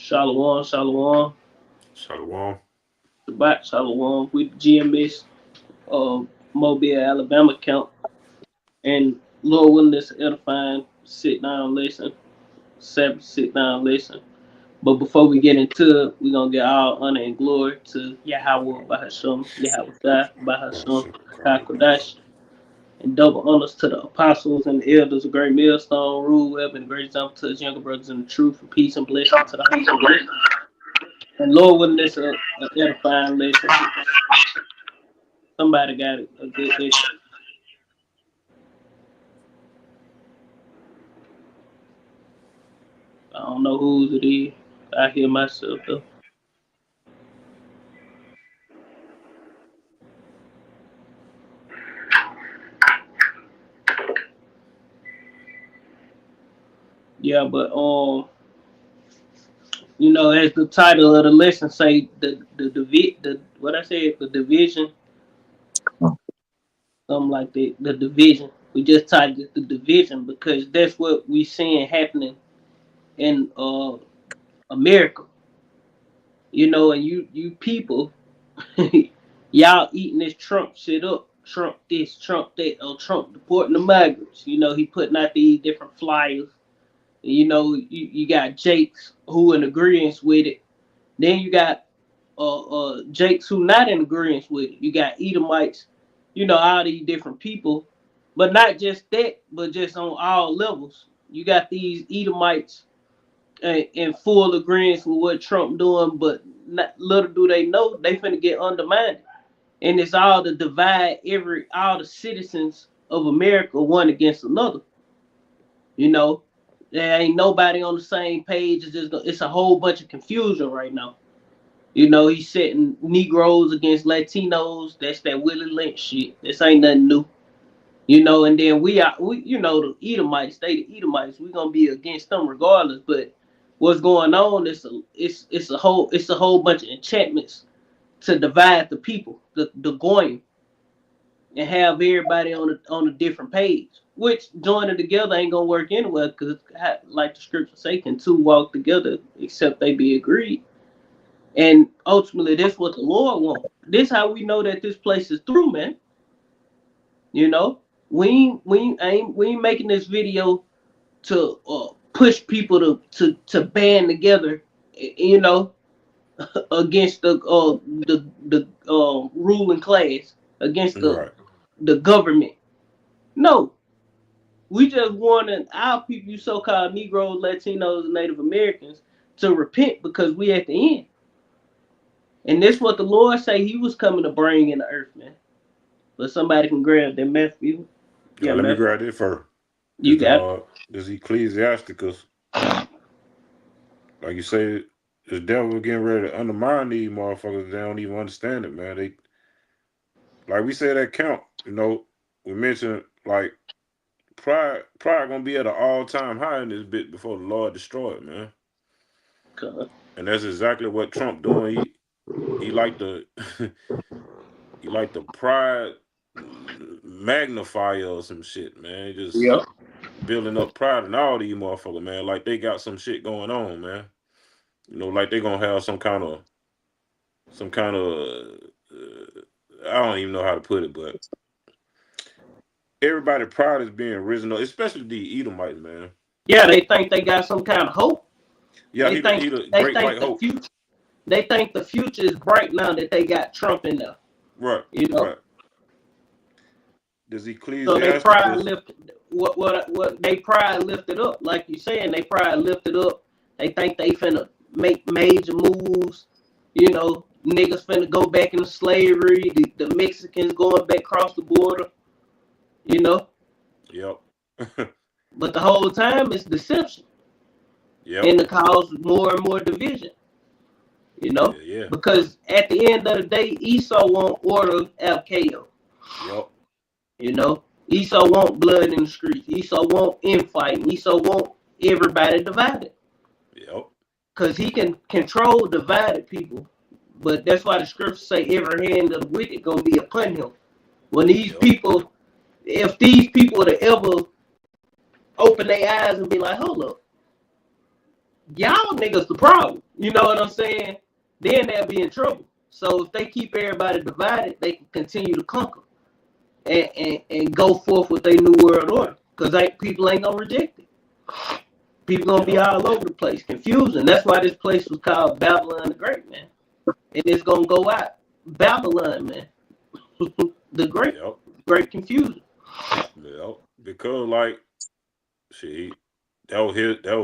Shalom, shalom. Shalom. Shabbat shalom. We GMS Mobile, Alabama count. And Lord willing, this edifying sit down lesson. Sabbath sit down lesson. But before we get into it, we're gonna get all honor and glory to Yahweh Bahasham, Yahweh Shai, Bahasham, Kakodash, and double honors to the apostles and the elders of Great Millstone, Rule Web, and great example to his younger brothers in the truth, and peace and blessing to the house. And Lord willing, this a edifying lesson. Somebody got a good lesson. I don't know whose it is. I hear myself though. Yeah, but as the title of the lesson say, the what I said, the division, something like that, the division. We just titled it the division because that's what we seeing happening in America. And you people, y'all eating this Trump shit up. Trump this, Trump that, Trump deporting the migrants. He putting out these different flyers. You got Jakes who in agreement with it. Then you got Jakes who not in agreement with it. You got Edomites, all these different people. But not just that, but just on all levels. You got these Edomites in full agreement with what Trump doing, but little do they know they finna get undermined. And it's all to divide all the citizens of America one against another. There ain't nobody on the same page. It's a whole bunch of confusion right now. He's setting Negroes against Latinos. That's that Willie Lynch shit. This ain't nothing new. And then the Edomites, the Edomites, we're gonna be against them regardless. But what's going on is it's a whole bunch of enchantments to divide the people, the Goyim, and have everybody on a different page. Which joining together ain't gonna work anyway, because like the scripture say, can two walk together except they be agreed. And ultimately, that's what the Lord wants. This how we know that this place is through, man. We ain't making this video to push people to band together, against the ruling class, against the government. No, we just wanting our people, you so-called Negroes, Latinos, and Native Americans, to repent because we at the end. And that's what the Lord say He was coming to bring in the earth, man. But somebody can grab that Matthew. Yeah, let me grab it first. You got this Ecclesiasticus. Like you say, the devil getting ready to undermine these motherfuckers. They don't even understand it, man. They, like we said, that count. We mentioned like pride gonna be at an all-time high in this bit before the Lord destroy it, man. God. And that's exactly what Trump doing. He like the he like the pride magnifier or some shit, man. Just building up pride in all these motherfuckers, man. Like they got some shit going on, man. Like they gonna have some kind of I don't even know how to put it, but everybody pride is being risen up, especially the Edomites, man. Yeah, they think they got some kind of hope. Yeah, they think white hope. They think the future is bright now that they got Trump in there. Right. Right. Does Ecclesiasticus? So they pride lifted what they pride lifted up, like you saying, they pride lifted up. They think they finna make major moves. Niggas finna go back into slavery. The Mexicans going back across the border. Yep. But the whole time it's deception. Yep. And to cause more and more division. Yeah. Because at the end of the day, Esau won't order Al-Qaeda. Yep. Esau won't blood in the streets. Esau won't infighting. Esau won't everybody divided. Yep. Because he can control divided people. But that's why the scriptures say every hand of the wicked gonna be upon him. When these people, if these people to ever open their eyes and be like, hold up, y'all niggas the problem. You know what I'm saying? Then they'll be in trouble. So if they keep everybody divided, they can continue to conquer and go forth with their new world order. Because people ain't gonna reject it. People gonna be all over the place, confusing. That's why this place was called Babylon the Great, man. And it's gonna go out. Babylon, man. The great, great confusion. Yeah, because like, shit, that was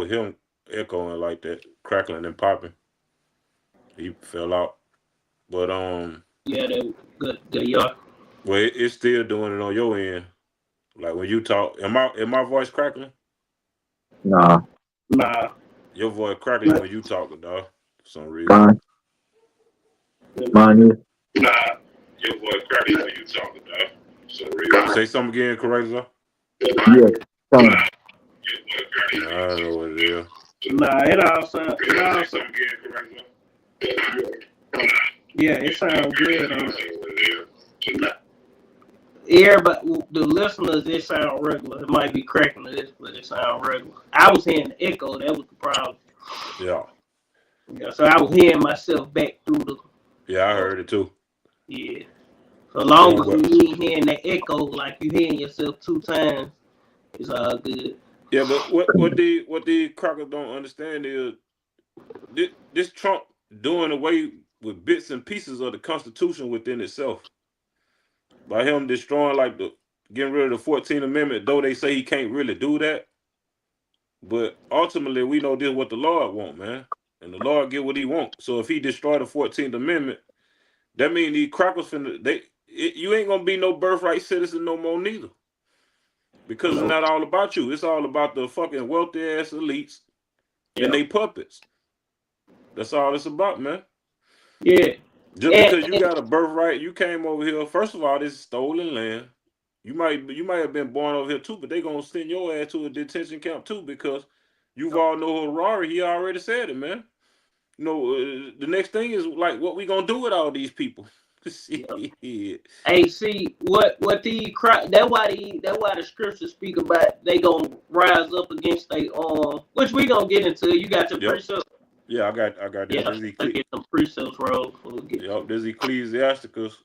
him echoing like that, crackling and popping. He fell out, but yeah, that was good. Yeah. Well, it's still doing it on your end. Like when you talk, am my voice crackling? Nah. Your voice crackling when you talking, dog. For some reason. Mine is. Nah. Your voice crackling when you talking, dog. For some reason. Say something again, Corazza. Yeah. I don't know what it is. Nah, it all sounds. Yeah, it sounds good. Everybody, the listeners, it sound regular. It might be cracking to this, but it sound regular. I was hearing the echo. That was the problem. Yeah. Yeah. So I was hearing myself back through the. Yeah, I heard it too. Yeah. So long as you ain't hearing that echo like you hearing yourself 2 times, it's all good. Yeah, but what the crackers don't understand is this Trump doing away with bits and pieces of the Constitution within itself. By him destroying getting rid of the 14th Amendment, though they say he can't really do that. But ultimately we know this is what the Lord want, man. And the Lord get what he want. So if he destroy the 14th Amendment, that means these crackers you ain't gonna be no birthright citizen no more neither. Because it's not all about you. It's all about the fucking wealthy ass elites and they puppets. That's all it's about, man. Yeah. Just because you got a birthright, you came over here. First of all, this is stolen land. You might have been born over here too, but they gonna send your ass to a detention camp too because you've all know Harari. He already said it, man. You know, the next thing is like, what we gonna do with all these people? Hey, see what that's why the scriptures speak about they gonna rise up against they which we gonna get into. You got your precepts. Yeah, I got this. I get some precepts roll. This is Ecclesiasticus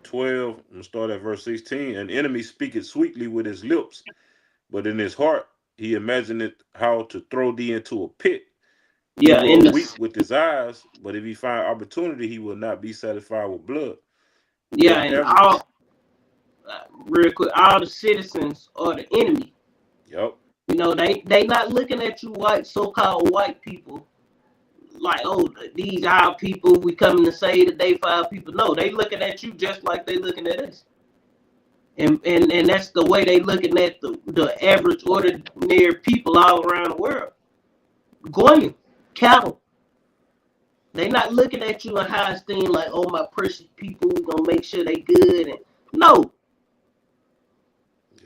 12. I'm gonna start at verse 16. An enemy speaketh sweetly with his lips, but in his heart he imagineth how to throw thee into a pit. Yeah, he will weep with his eyes, but if he find opportunity, he will not be satisfied with blood. Yeah, and all real quick, all the citizens are the enemy. Yep. You know, they not looking at you so-called white people like, oh, these our people, we coming to say that they 5 people. No, they looking at you just like they looking at us. And that's the way they looking at the average ordinary people all around the world. Goyim, cattle. They not looking at you in high esteem like, oh, my precious people, we gonna make sure they good. And no.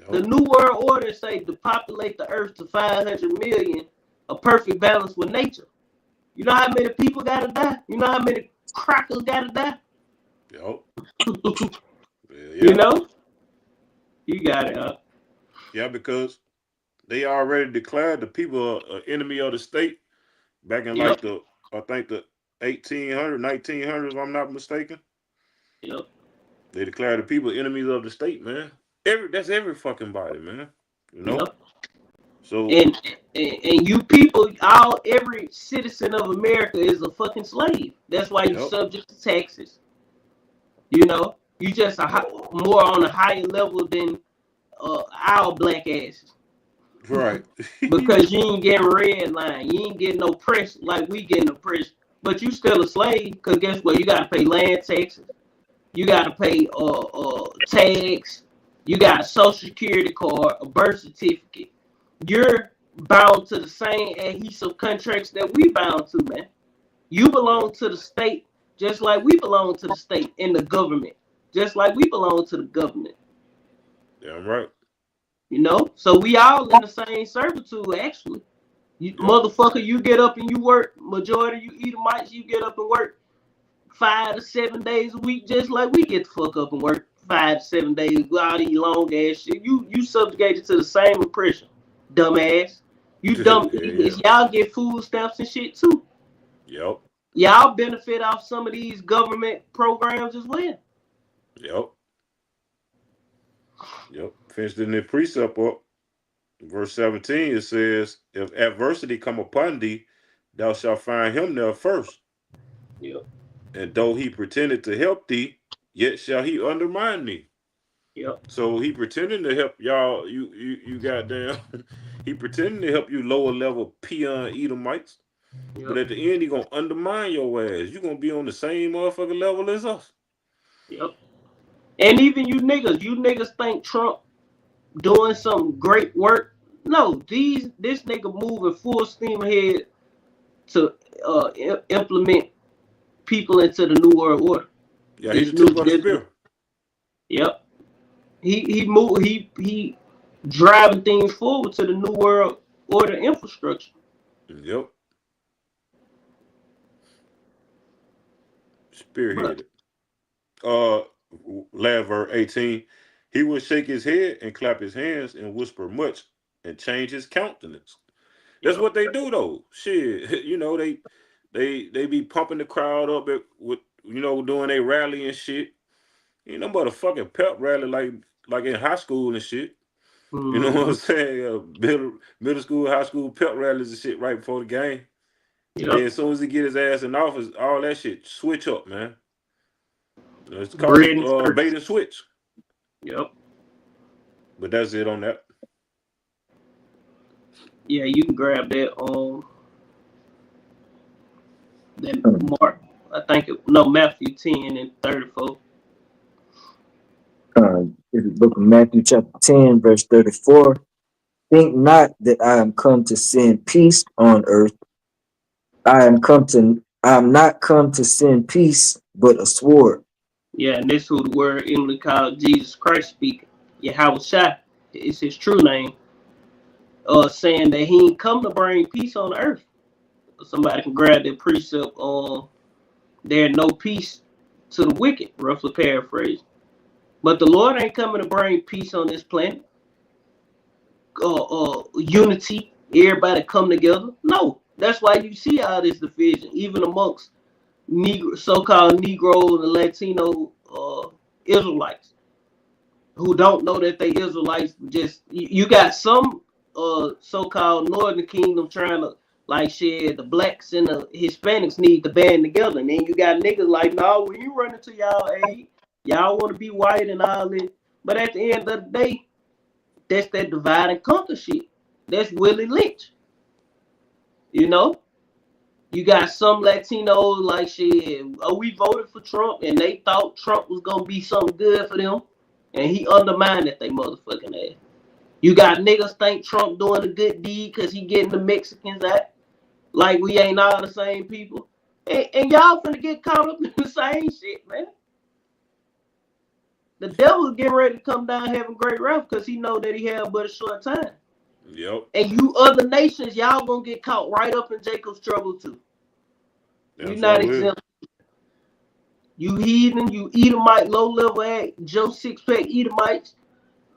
The New World Order say to populate the earth to 500 million, a perfect balance with nature. You know how many people gotta die? You know how many crackers gotta die? Yep. You know? You got it, huh? Yeah, because they already declared the people an enemy of the state back in like the 1800s, 1900s, if I'm not mistaken. Yep. They declared the people enemies of the state, man. That's every fucking body, man. You know? Yep. So and you people, every citizen of America is a fucking slave. That's why you're subject to taxes. You know, you just more on a higher level than our black asses. Right. Because you ain't getting red line, you ain't getting no press like we getting oppressed. But you still a slave, because guess what? You gotta pay land taxes, you gotta pay tax, you got a social security card, a birth certificate. You're bound to the same adhesive contracts that we bound to, man. You belong to the state just like we belong to the state and the government, just like we belong to the government. Yeah, I'm right. You know, so we all in the same servitude, actually. Motherfucker, you get up and you work. Majority of you Edomites, you get up and work 5 to 7 days a week, just like we get the fuck up and work 5 to 7 days. All these long ass shit. You subjugated to the same oppression, dumbass. You dumb Yeah, idiots. Y'all get food stamps and shit too. Yep. Y'all benefit off some of these government programs as well. Yep. Finished in the precept up. Verse 17, it says, if adversity come upon thee, thou shalt find him there first. Yep. And though he pretended to help thee, yet shall he undermine thee. Yep. So he pretending to help y'all, you goddamn, he pretending to help you lower level peon Edomites. Yep. But at the end, he gonna undermine your ass. You gonna be on the same motherfucking level as us. Yep. And even you niggas think Trump doing some great work. No, this nigga moving full steam ahead to implement people into the new world order. Yeah, he's the tip of the spear. Yep. He driving things forward to the new world order infrastructure. Yep. Spearheaded. Last verse 18. He would shake his head and clap his hands and whisper much and change his countenance. That's what they do though. Shit, you know, they be pumping the crowd up with doing a rally and shit. You know, motherfucking pep rally like in high school and shit. You know what I'm saying? Middle school, high school pep rallies and shit right before the game. Yep. And then as soon as he get his ass in office, all that shit switch up, man. It's called bait and switch. Yep. But that's it on that. Yeah, you can grab that Mark. I think Matthew 10 and 34. This is the book of Matthew chapter 10, verse 34. Think not that I am come to send peace on earth. I am not come to send peace, but a sword. Yeah, and this is who the word Emily called Jesus Christ speaking. Yahushua is his true name. Saying that he ain't come to bring peace on earth. Somebody can grab that precept on there's no peace to the wicked, roughly paraphrased. But the Lord ain't coming to bring peace on this planet. Unity, everybody come together. No, that's why you see all this division, even amongst so-called Negro and Latino Israelites who don't know that they Israelites. Just you got some so-called Northern Kingdom trying to the blacks and the Hispanics need to band together, and then you got niggas like, no, when you run into y'all aid, y'all want to be white and all that, but at the end of the day, that's that divide and conquer shit. That's Willie Lynch. You know, you got some Latinos like shit. We voted for Trump, and they thought Trump was gonna be something good for them, and he undermined that they motherfucking ass. You got niggas think Trump doing a good deed because he getting the Mexicans out. Like we ain't all the same people. And y'all finna get caught up in the same shit, man. The devil's getting ready to come down having great wrath because he know that he had but a short time. Yep. And you other nations, y'all gonna get caught right up in Jacob's trouble too. You're not exempt. You heathen, you Edomite, low-level act, Joe Six-Pack Edomites,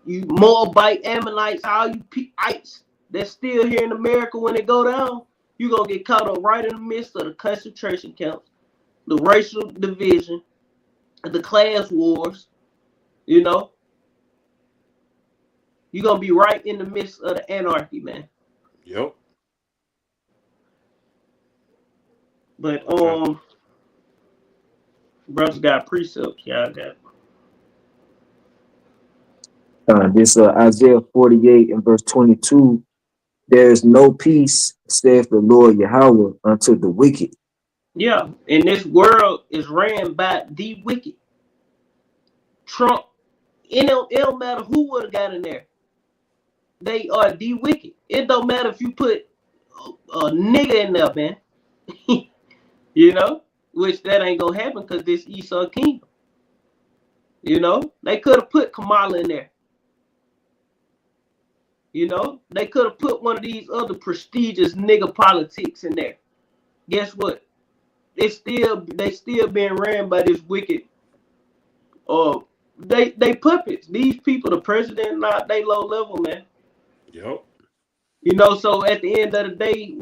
you Moabite, Ammonites, all you ites that's still here in America when they go down, you're going to get caught up right in the midst of the concentration camps, the racial division, the class wars, you know. You're going to be right in the midst of the anarchy, man. Yep. But, brothers got precepts, y'all got. This Isaiah 48 and verse 22. There is no peace, saith the Lord Yahweh, unto the wicked. Yeah, and this world is ran by the wicked. Trump, it don't matter who would have got in there. They are the wicked. It don't matter if you put a nigga in there, man. You know, which that ain't gonna happen because this Esau kingdom. You know, they could have put Kamala in there. You know, they could have put one of these other prestigious nigga politics in there. Guess what? They still being ran by this wicked. They puppets. These people, the president, not they low level, man. Yep. You know, so at the end of the day,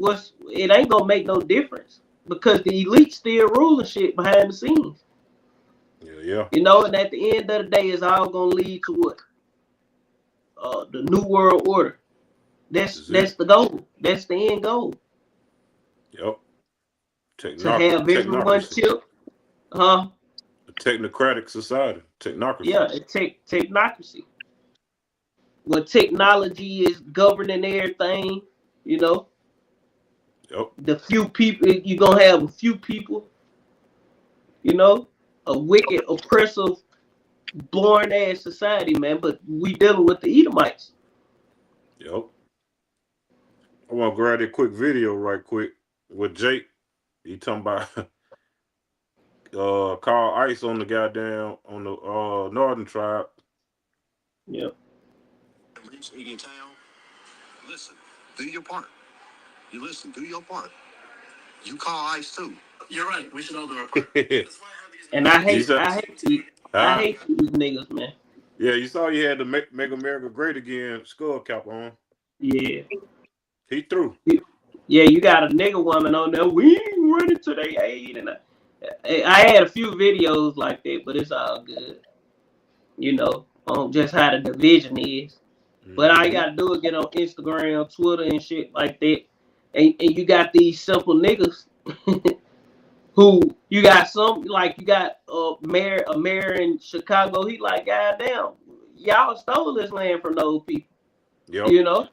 it ain't gonna make no difference because the elite still ruling shit behind the scenes. Yeah. You know, and at the end of the day, it's all gonna lead to what? The new world order. That's the goal. That's the end goal. Yep. To have everyone chill, huh? A technocratic society. Technocracy. Yeah, technocracy. Where technology is governing everything, you know. Yep. The few people, you're gonna have a few people, you know, a wicked, oppressive, born ass society, man. But we dealing with the Edomites. Yep. I want to grab that quick video right quick with Jake. He talking about call ICE on the goddamn on the northern tribe. Yep. Listen, do your part. You listen, do your part. You call ICE too. You're right. We should all do our part. And I hate these niggas, man. Yeah, you saw you had to make America great again skull cap on. Yeah. He threw. Yeah, you got a nigga woman on there. We ain't running to their aid, and I had a few videos like that, but it's all good. You know, on just how the division is. But all you gotta do is get on Instagram, Twitter, and shit like that. And you got these simple niggas who you got some like you got a mayor in Chicago. He like, goddamn, y'all stole this land from those people. Yep. You know?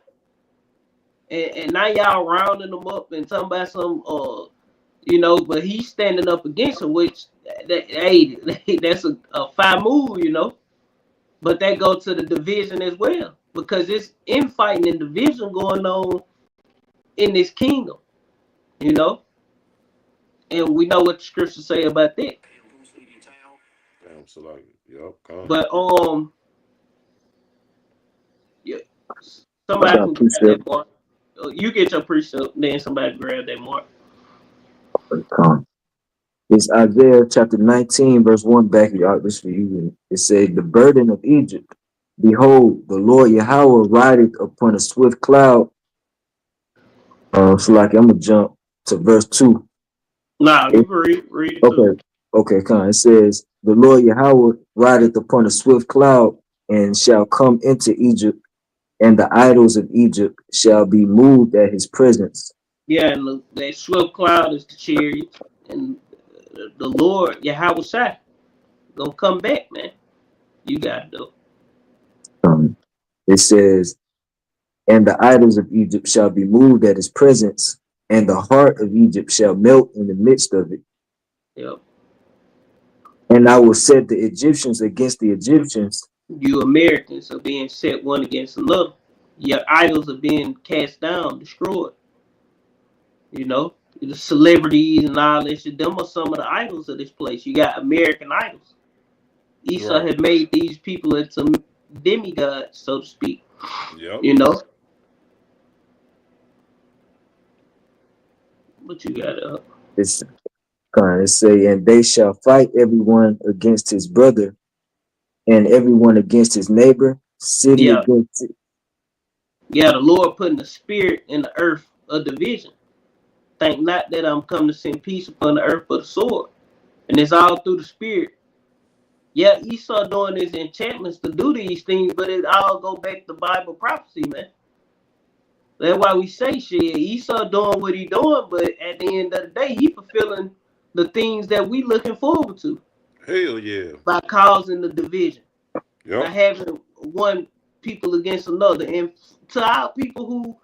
And now y'all rounding them up and talking about some you know, but he's standing up against him, which that's a fine move, you know. But that goes to the division as well. Because it's infighting and division going on in this kingdom, you know, and we know what the scriptures say about that. Damn, so like, yep. But yeah, somebody can grab that mark. You get your precept, then somebody grab that mark. It's Isaiah chapter 19, verse 1 back here. This for you. It said, "The burden of Egypt. Behold, the Lord Yahweh rideth upon a swift cloud." So like I'm gonna jump to verse 2. Nah, you can read it. Okay. Okay, come on. It says, "The Lord Yahweh rideth upon a swift cloud, and shall come into Egypt, and the idols of Egypt shall be moved at his presence." Yeah, and that swift cloud is the chariot, and the Lord Yahweh Shai gonna come back, man. You got to do. It says, "And the idols of Egypt shall be moved at his presence, and the heart of Egypt shall melt in the midst of it. Yep. And I will set the Egyptians against the Egyptians." You Americans are being set one against another. Your idols are being cast down, destroyed. You know, the celebrities and all this shit, them are some of the idols of this place. You got American idols. Esau had made these people into demigods, so to speak. Yep. You know? What you got up? It's kind of say, "And they shall fight everyone against his brother, and everyone against his neighbor, city against it." Yeah, the Lord putting the spirit in the earth of division. Think not that I'm come to send peace upon the earth but a sword. And it's all through the spirit. Yeah, Esau doing his enchantments to do these things, but it all go back to Bible prophecy, man. That's why we say shit. Esau doing what he doing, but at the end of the day, he fulfilling the things that we looking forward to. Hell yeah. By causing the division. Yep. By having one people against another. And to our people who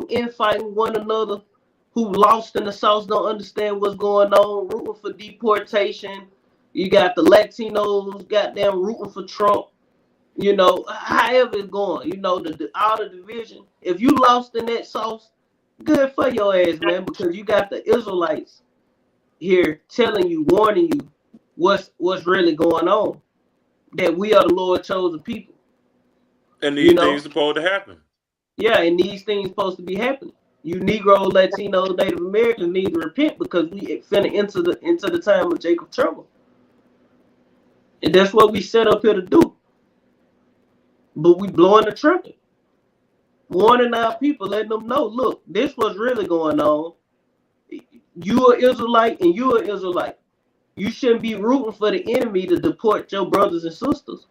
infighting one another, who lost in the sauce, don't understand what's going on, rooting for deportation. You got the Latinos goddamn rooting for Trump. You know, however it's going, you know, all the division. If you lost in that sauce, good for your ass, man, because you got the Israelites here telling you, warning you what's really going on. That we are the Lord chosen people. And these things supposed to happen. Yeah, and these things supposed to be happening. You Negro, Latino, Native Americans need to repent because we finna into the time of Jacob trouble. And that's what we set up here to do. But we blowing the trumpet. warning our people, letting them know, look, this was really going on. You are Israelite and you are Israelite. You shouldn't be rooting for the enemy to deport your brothers and sisters.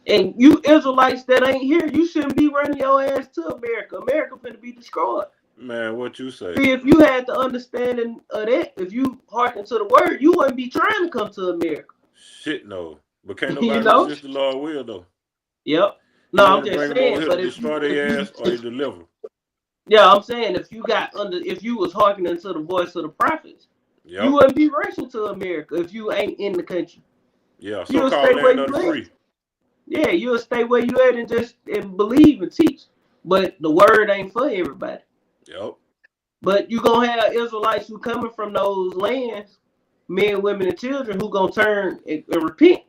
And you Israelites that ain't here, you shouldn't be running your ass to America. America finna be destroyed. Man, what you say? See, if you had the understanding of that, if you hearken to the word, you wouldn't be trying to come to America. Shit, no. But can't nobody You know? resist the Lord will, though. Yep. He No, I'm want to just bring them over saying, here but to if destroy you, their ass or deliver. yeah, I'm saying if you was hearkening to the voice of the prophets, Yep. you wouldn't be rushing to America if you ain't in the country. Yeah, You'll so-called stay where land of you the at. free. Yeah, you'll stay where you at and believe and teach. But the word ain't for everybody. Yep. But you gonna have Israelites who coming from those lands, men, women, and children, who gonna turn and repent.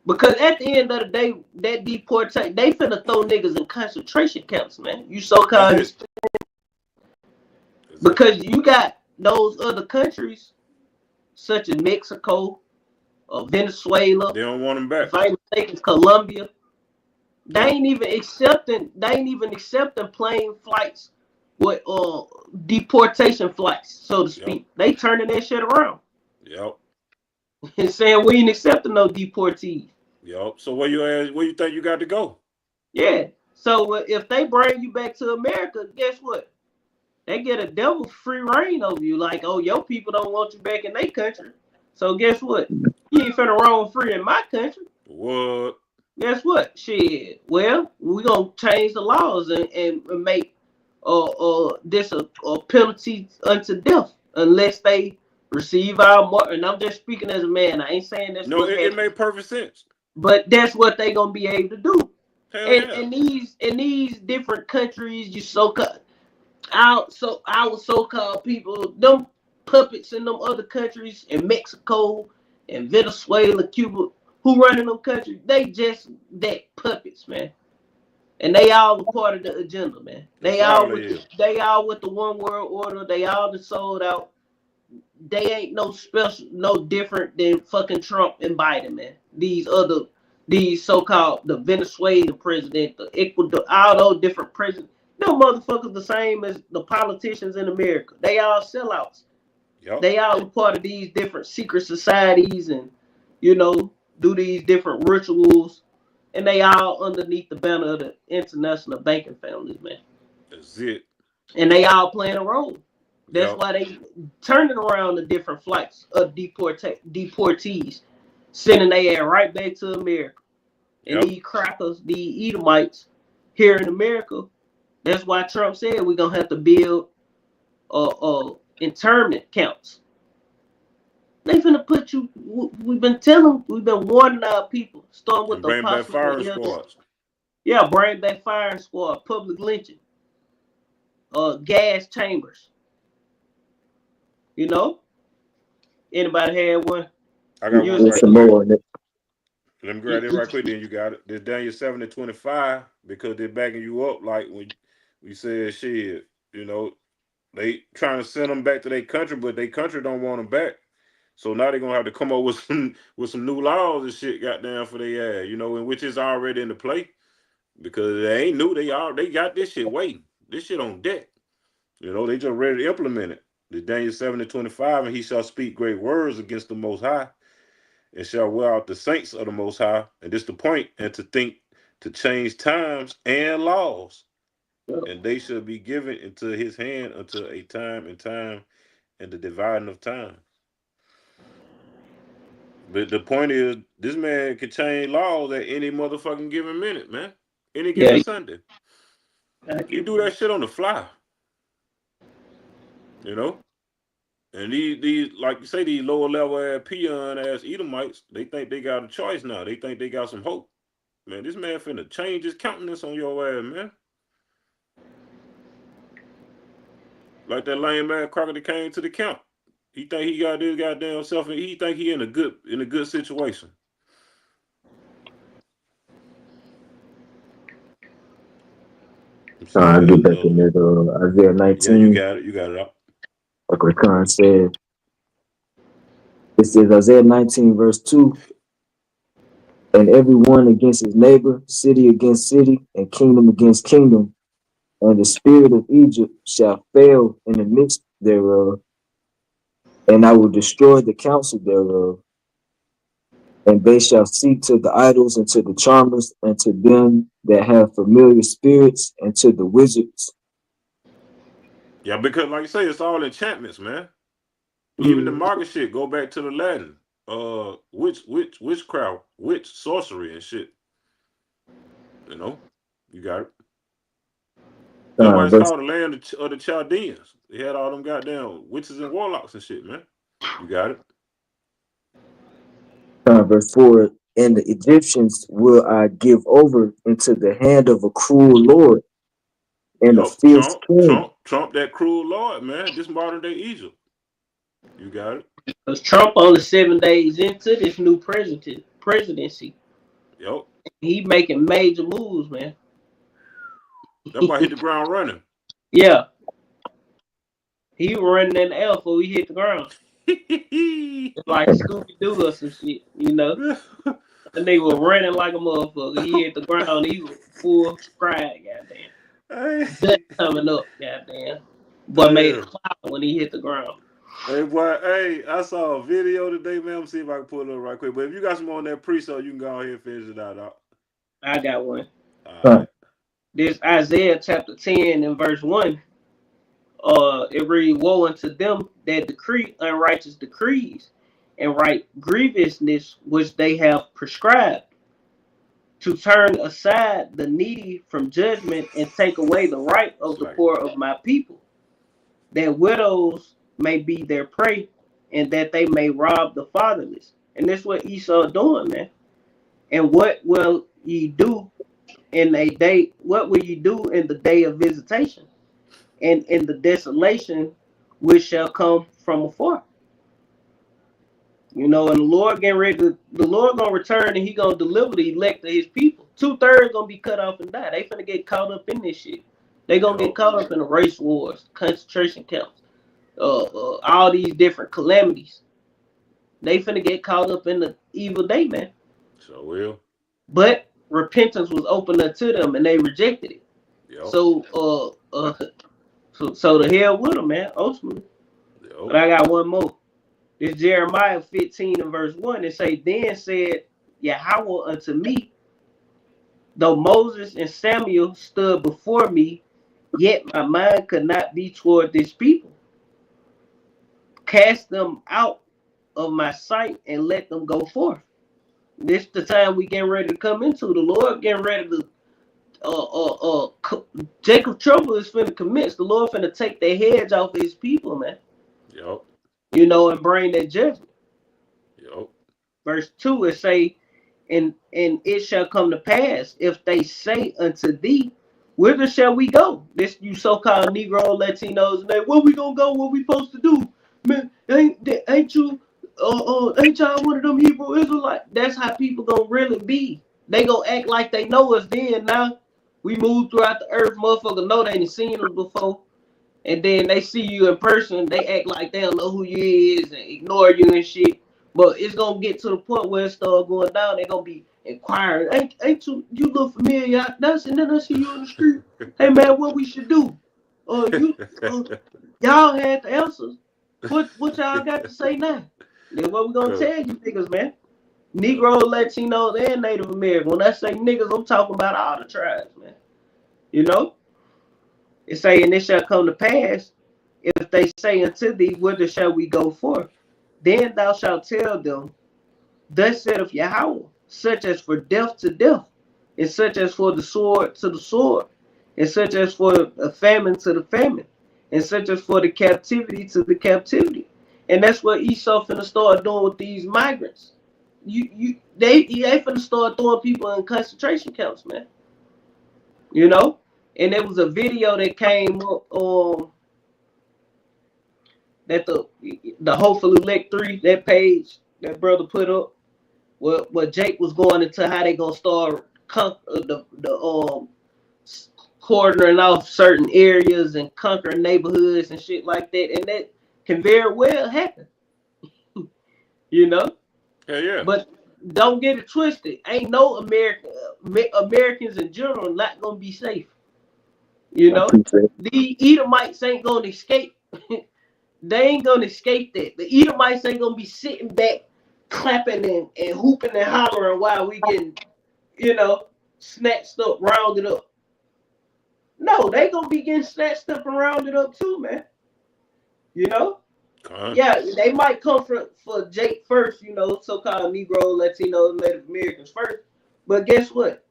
Because at the end of the day, that deportation, they finna throw niggas in concentration camps, man. You so-called That's it. because you got those other countries, such as Mexico or Venezuela. They don't want them back. If I ain't mistaken, Colombia. They ain't even accepting plane flights with deportation flights, so to speak. Yep. They turning that shit around Yep. and saying we ain't accepting no deportees. Yep. So where you think you got to go? Yeah. So if they bring you back to America, guess what? They get a devil free reign over you. Like, oh, your people don't want you back in their country. So guess what? You ain't finna roam free in my country. What? Guess what? Shit. Well, we're gonna change the laws and make this a penalty unto death unless they receive our mark. And I'm just speaking as a man. I ain't saying that's No, it made perfect sense. but that's what they gonna be able to do. Hell And yeah. in these different countries, you so-called our so-called people, them puppets in them other countries in Mexico and Venezuela, Cuba, who running them countries, they just that puppets, man. And they all a part of the agenda, man. They all with the one world order. They all sold out. They ain't no special, no different than fucking Trump and Biden, man. These so-called the Venezuelan president, the Ecuador, all those different presidents. No motherfuckers the same as the politicians in America. They all sellouts. Yep. They all part of these different secret societies and, you know, do these different rituals. And they all underneath the banner of the international banking families, man. That's it. And they all playing a role. That's Yep. why they turning around the different flights of deportees, sending their ass right back to America. And Yep. these crackers, these Edomites here in America, that's why Trump said we're going to have to build internment camps. They finna put you, we've been warning our people, starting with And the bring back apostles. firing squads. Yeah, bring back firing squad, public lynching, gas chambers. You know? Anybody had one? I got one There's right some quick. more on it. Let me grab it right quick, then you got it. This Daniel 7:25, because they're backing you up like when we said shit, you know, they trying to send them back to their country, but their country don't want them back. So now they're gonna have to come up with some new laws and shit, goddamn, for their ass, you know, and which is already in the play. Because they ain't new, they got this shit waiting. This shit on deck. You know, they just ready to implement it. The Daniel 7:25, and he shall speak great words against the Most High, and shall wear out the saints of the Most High. And this the point, and to think to change times and laws, and they shall be given into his hand until a time and the dividing of time. But the point is, this man can change laws at any motherfucking given minute, man. Any given Sunday. You do that shit on the fly. You know? And these like you say, these lower level ass peon ass Edomites, they think they got a choice now. They think they got some hope. Man, this man finna change his countenance on your ass, man. Like that lame man Crocker that came to the camp. He think he got this goddamn self, and he think he in a good situation. I get back in there. Isaiah 19. Yeah, you got it up. Like Rakan said. It says Isaiah 19 verse 2. and every one against his neighbor, city against city, and kingdom against kingdom. And the spirit of Egypt shall fail in the midst thereof, and I will destroy the counsel thereof. And they shall seek to the idols and to the charmers and to them that have familiar spirits and to the wizards. Yeah, because like you say, it's all enchantments, man. Even the market shit go back to the Latin. Witchcraft, witch, sorcery and shit. You know, you got it. That's why it's called the land of the Chaldeans. They had all them goddamn witches and warlocks and shit, man. You got it. Verse 4, and the Egyptians will I give over into the hand of a cruel lord and a fierce king. Trump that cruel lord, man. This modern day Egypt. You got it. Because Trump only 7 days into this new presidency. Yep. He making major moves, man. That might hit the ground running. Yeah. He was running in the air before he hit the ground. It's like Scooby-Doo or some shit, you know? And they were running like a motherfucker. He hit the ground. He was full stride, goddamn. Hey. Coming up, goddamn. But made a cloud when he hit the ground. Hey, boy, hey, I saw a video today, man. Let me see if I can pull it up right quick. But if you got some more on that pre-show, you can go ahead and finish it out, dog. I got one. Right. This Isaiah chapter 10 and verse 1. It reads, woe unto them that decree unrighteous decrees and write grievousness which they have prescribed, to turn aside the needy from judgment and take away the right of the poor of my people, that widows may be their prey and that they may rob the fatherless. And that's what Esau doing, man. And what will ye do in a day? What will you do in the day of visitation? And in the desolation which shall come from afar. You know, and the Lord getting ready to, the Lord gonna return and he gonna deliver the elect of his people. 2/3 gonna be cut off and die. They finna get caught up in this shit. They gonna get caught up in the race wars, concentration camps, all these different calamities. They finna get caught up in the evil day, man. So will. But repentance was open unto them and they rejected it. Yep. So the hell with them, man, ultimately. Yep. But I got one more. It's Jeremiah 15 and verse 1. It say, then said Yahweh unto me, though Moses and Samuel stood before me, yet my mind could not be toward this people. Cast them out of my sight and let them go forth. This the time we getting ready to come into. The Lord getting ready to Jacob trouble is finna commence. The Lord finna take their heads off his people, man. Yep. You know, and bring that judgment. Yep. Verse 2 it say, and it shall come to pass if they say unto thee, whither shall we go? This you so-called Negro Latinos, man. Where we gonna go? What we supposed to do? Man, ain't you ain't y'all one of them Hebrew Israelites? That's how people gonna really be. They gonna act like they know us then. Now we move throughout the earth, motherfucker know they ain't seen us before. And then they see you in person, they act like they don't know who you is and ignore you and shit. But it's gonna get to the point where it start going down. They're gonna be inquiring, ain't you look familiar? And then I see you on the street. Hey man, what we should do? Y'all had the answers. What y'all got to say now? Then what we gonna tell you niggas, man? Negro, Latinos, and Native American. When I say niggas, I'm talking about all the tribes, man. You know? It say, and it shall come to pass, if they say unto thee, whither shall we go forth? Then thou shalt tell them, thus saith Yahweh, such as for death to death, and such as for the sword to the sword, and such as for the famine to the famine, and such as for the captivity to the captivity. And that's what Esau finna start doing with these migrants. They finna start throwing people in concentration camps, man. You know? And there was a video that came up that the Hopeful Elect 3, that page that brother put up, where Jake was going into how they gonna start cordoning off certain areas and conquering neighborhoods and shit like that, and that can very well happen. You know? Yeah. But don't get it twisted. Ain't no Americans in general not gonna be safe. You I know, appreciate it. the Edomites ain't gonna escape. They ain't gonna escape that. The Edomites ain't gonna be sitting back, clapping and hooping and hollering while we getting, snatched up, rounded up. No, they gonna be getting snatched up and rounded up too, man. You know? Yeah, they might come for Jake first, so-called Negro, Latino, Native Americans first. But guess what?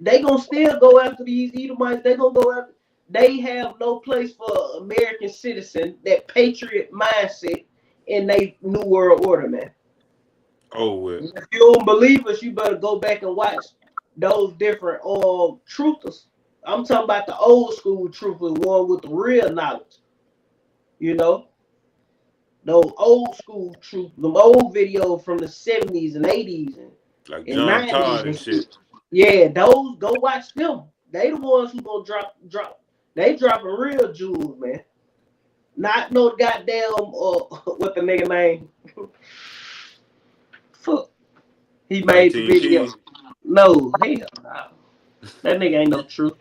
They gonna still go after these Edomites. They gonna go after. They have no place for American citizen, that patriot mindset in they new world order, man. Oh, well. If you don't believe us, you better go back and watch those different truthers. I'm talking about the old school truthers, one with the real knowledge. You know, those old school truth, them old videos from the 70s and 80s and like John 90s Todd and shit. Yeah, those, go watch them. They the ones who gonna drop. They dropping real jewels, man. Not no goddamn what the nigga name? Fuck. He made the video. Keys. No, hell no. That nigga ain't no truth.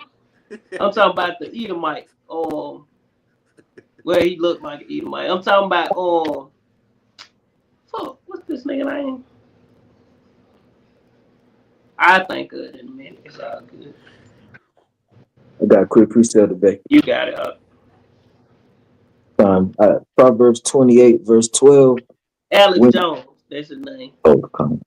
I'm talking about the Edomite. Where he looked like an Edomite. I'm talking about fuck, what's this nigga name? I think of it in a minute. It's all good. I got a quick precept today. You got it up. Proverbs 28, verse 12. Alex Jones, that's his name. Oh, come on.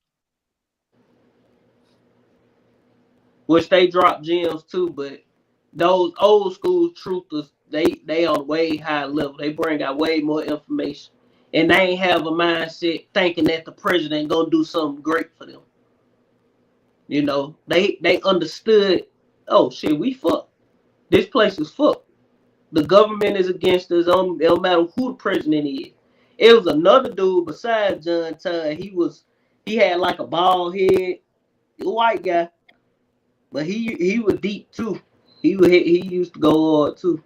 Which they drop gems too, but those old school truthers, they on way high level. They bring out way more information, and they ain't have a mindset thinking that the president gonna do something great for them. You know, they understood. Oh shit, we fucked. This place is fucked. The government is against us. It don't matter who the president is. It was another dude besides John Todd. He had like a bald head, white guy, but he was deep too. He used to go hard too.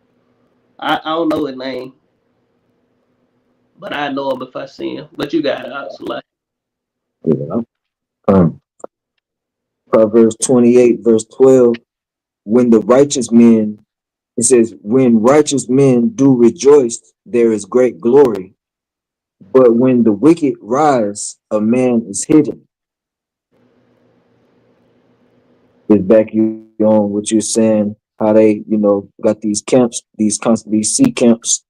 I don't know his name, but I know him if I see him. But you got it, absolutely. Yeah. Proverbs 28, verse 12. When the righteous men, it says, when righteous men do rejoice, there is great glory. But when the wicked rise, a man is hidden. It's back you on what you're saying, how they, got these camps, these sea camps,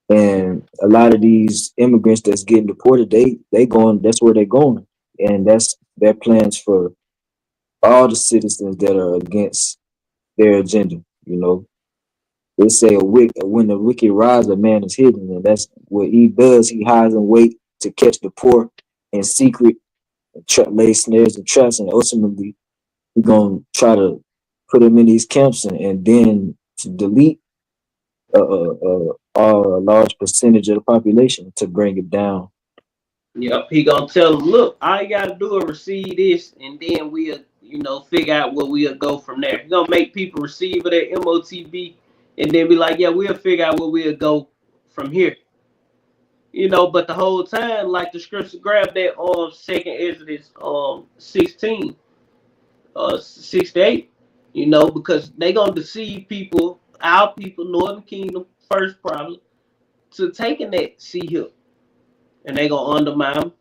and a lot of these immigrants that's getting deported, they going, that's where they're going. And that's their plans for all the citizens that are against their agenda. They say when the wicked rise, a man is hidden, and that's what he does. He hides and wait to catch the poor in secret, lay snares and traps, and ultimately he's gonna try to put them in these camps and then to delete a large percentage of the population to bring it down. Yep, he gonna tell them, look, all you gotta do is receive this, and then we'll, figure out where we'll go from there. He's gonna make people receive it at MOTB, and then be like, yeah, we'll figure out where we'll go from here. But the whole time, like the scripture, grab that on 2nd Exodus 16, 68, because they gonna deceive people, our people, Northern Kingdom, first probably, to taking that sea hill. And they gonna undermine them.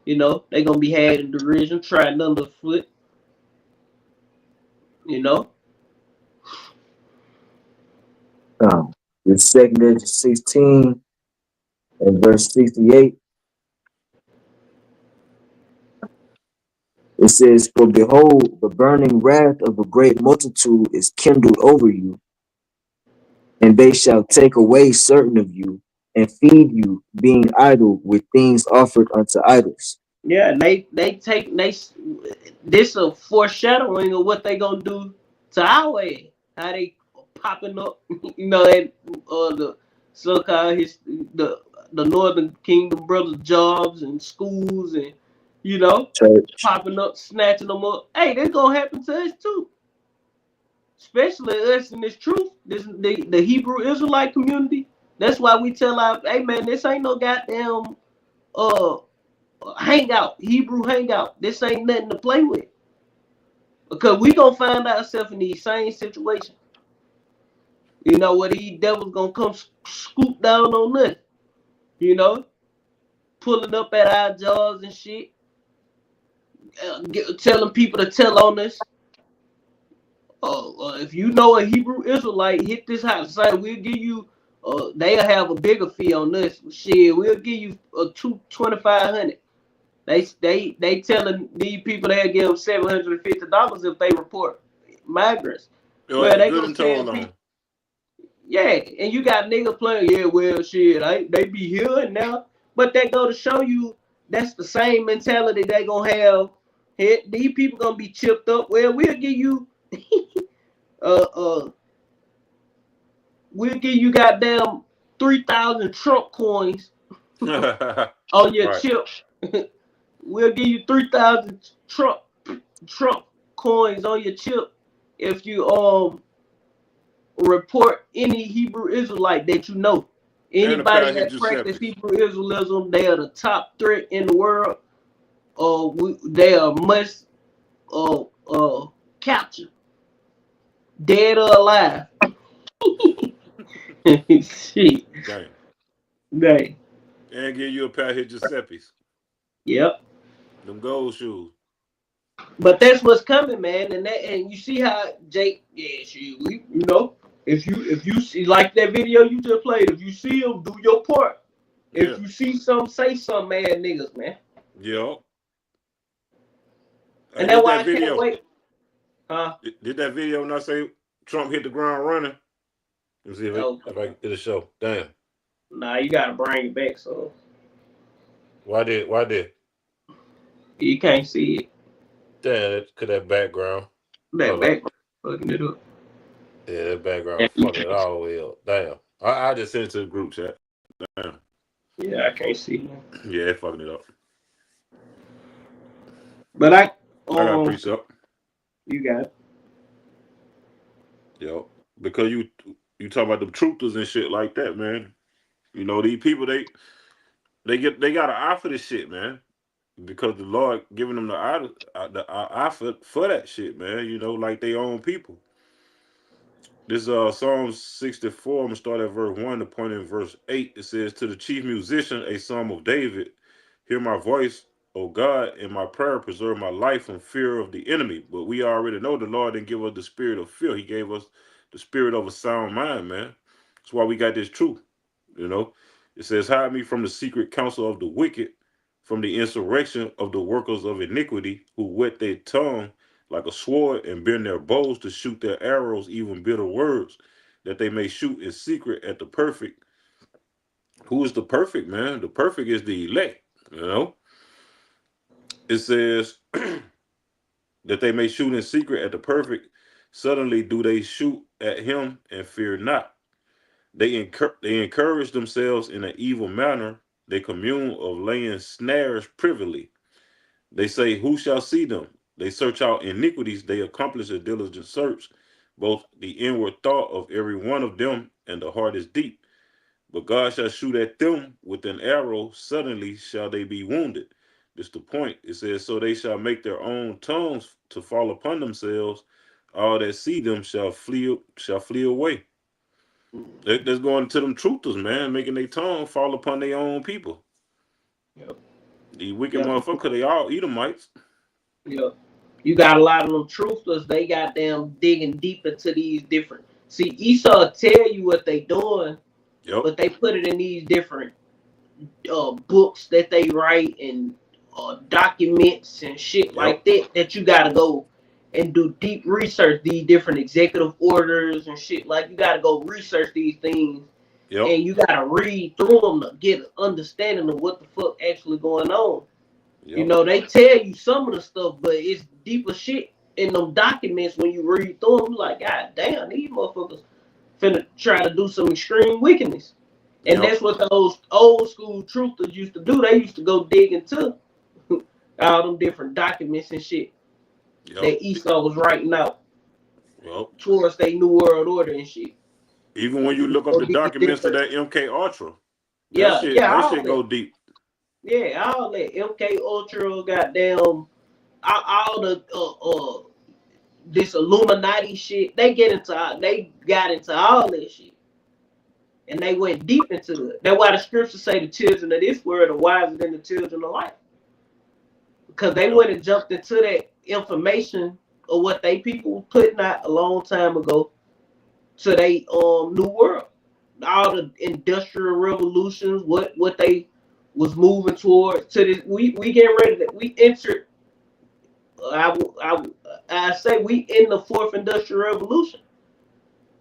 They gonna be had in derision, trodden underfoot. The 2nd Exodus 16 and verse 68. It says, for behold, the burning wrath of a great multitude is kindled over you, and they shall take away certain of you, and feed you, being idle with things offered unto idols. Yeah, and this a foreshadowing of what they gonna do to our ass. How they popping up, the so-called the Northern Kingdom brothers' jobs and schools and Church. Popping up, snatching them up. Hey, this gonna happen to us too. Especially us in this truth, the Hebrew Israelite community. That's why we tell our, hey man, this ain't no goddamn hangout, Hebrew hangout. This ain't nothing to play with. Because we gonna find ourselves in these same situations. You know what? These devils gonna come scoop down on us. You know, pulling up at our jaws and shit, telling people to tell on us. If you know a Hebrew Israelite, hit this house. Say we'll give you. They'll have a bigger fee on this. Shit, we'll give you $2,500. They telling these people they'll give them $750 if they report migrants. Well, they gonna tell people. Yeah, and you got niggas playing. Yeah, well, shit, they be here and now, but they go to show you that's the same mentality they gonna have. These people gonna be chipped up. Well, we'll give you, we'll give you goddamn 3,000 Trump coins on your chip. We'll give you 3,000 Trump coins on your chip if you report any Hebrew Israelite that you know. Anybody that practice Hebrew Israelism, they are the top threat in the world. They are must capture, dead or alive. Shit. Dang. And give you a pair of Giuseppe's. Yep. Them gold shoes. But that's what's coming, man. And you see how Jake, you know, if you see like that video you just played, if you see them, do your part. If you see some, say some, man, niggas, man. Yep. And that's why I can't wait. Huh? Did that video not say Trump hit the ground running? Let's see if I can get a show. Damn. Nah, you gotta bring it back, so. Why did? You can't see it. Damn, that background. That background fucking it up. Yeah, that background fucking it all the way up. Damn. I just sent it to the group chat. Damn. Yeah, I can't see it. Yeah, it fucking it up. But I got a precept. You got it. Yo, because you talk about the truthers and shit like that, man. You know, these people they got an eye for this shit, man. Because the Lord giving them the eye for that shit, man. You know, like they own people. This Psalms 64, I'm gonna start at verse 1, the point in verse 8. It says, "To the chief musician, a psalm of David, hear my voice, O God, in my prayer, preserve my life from fear of the enemy." But we already know the Lord didn't give us the spirit of fear. He gave us the spirit of a sound mind, man. That's why we got this truth. You know, it says, "Hide me from the secret counsel of the wicked, from the insurrection of the workers of iniquity, who whet their tongue like a sword and bend their bows to shoot their arrows, even bitter words, that they may shoot in secret at the perfect." Who is the perfect, man? The perfect is the elect, you know. It says that they may shoot in secret at the perfect. Suddenly do they shoot at him and fear not. They encourage themselves in an evil manner. They commune of laying snares privily. They say, "Who shall see them?" They search out iniquities. They accomplish a diligent search. Both the inward thought of every one of them and the heart is deep. But God shall shoot at them with an arrow. Suddenly shall they be wounded. This the point. It says, "So they shall make their own tongues to fall upon themselves. All that see them shall flee away." That's going to them truthers, man, making their tongue fall upon their own people. Yep. The wicked motherfucker, they all Edomites. Yep. You got a lot of them truthers. They got them digging deep into these different. See, Esau tell you what they doing, but they put it in these different books that they write and documents and shit like that you gotta go and do deep research. These different executive orders and shit, like you gotta go research these things, and you gotta read through them to get an understanding of what the fuck actually going on. You know, they tell you some of the stuff, but it's deeper shit in them documents. When you read through them, you're like, God damn, these motherfuckers finna try to do some extreme wickedness. And that's what those old school truthers used to do. They used to go dig into all them different documents and shit that Esau was writing out towards their New World Order and shit. Even when you look up the documents of that MK Ultra, that shit go deep. Yeah, all that MK Ultra, goddamn, all the this Illuminati shit. They got into all that shit, and they went deep into it. That's why the scriptures say the children of this world are wiser than the children of light, because they went and jumped into that information of what they people were putting out a long time ago to they new world. All the industrial revolutions, what they was moving towards to this. We getting ready to we entered. I say we in the fourth industrial revolution.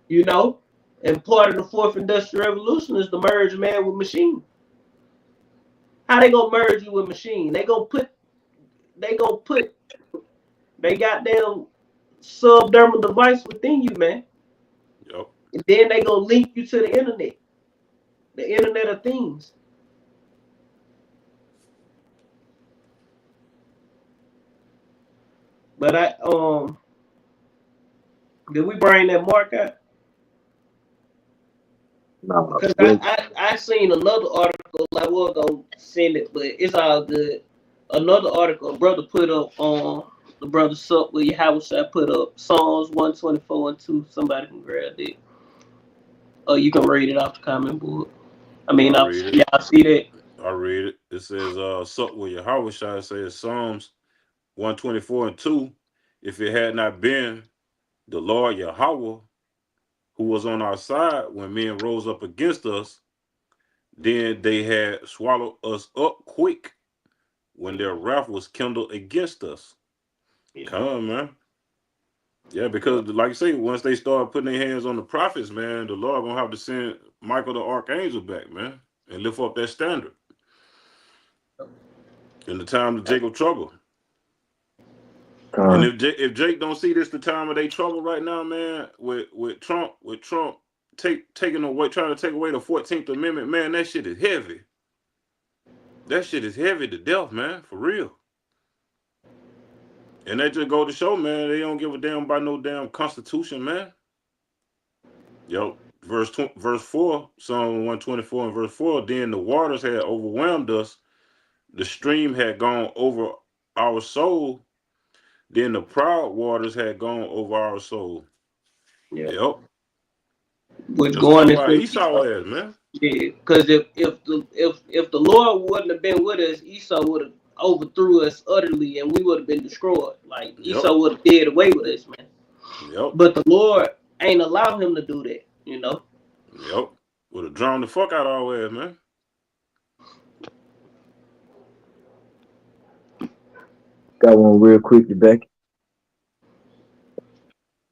You know, and part of the fourth industrial revolution is the merge man with machine. How they gonna merge you with machine? They gonna put they goddamn subdermal device within you, man. Yep. And then they gonna link you to the internet of things. But did we bring that mark out? No, Because I seen another article. I was gonna send it, but it's all good. Another article a brother put up on the brother Sup with House. I put up Psalms 124 and 2. Somebody can grab it. Or you can read it off the comment board. I mean, I read it. y'all see that? I read it. It says, "Sup with Yahweh Shai says Psalms 124 and 2. If it had not been the Lord Yahweh who was on our side when men rose up against us, then they had swallowed us up quick when their wrath was kindled against us." Yeah. Come on, man. Yeah, because like you say, once they start putting their hands on the prophets, man, the Lord gonna have to send Michael the archangel back, man, and lift up that standard in the time of Jacob trouble. And if Jake don't see this the time of their trouble right now, man, with Trump taking away, trying to take away the 14th Amendment, man, that shit is heavy. That shit is heavy to death, man, for real. And that just go to show, man, they don't give a damn about no damn Constitution, man. Yo, verse 4, Psalm 124 and verse 4. Then the waters had overwhelmed us, the stream had gone over our soul. Then the proud waters had gone over our soul. Yeah. Yep. Which Let's going talk into about Esau ass, man. yeah, because if the Lord wouldn't have been with us, Esau would have overthrew us utterly, and we would have been destroyed. Like Esau would have did away with us, man. Yep. But the Lord ain't allow him to do that, you know. Yep. Would have drowned the fuck out of our ass, man. Got one real quick, Becky.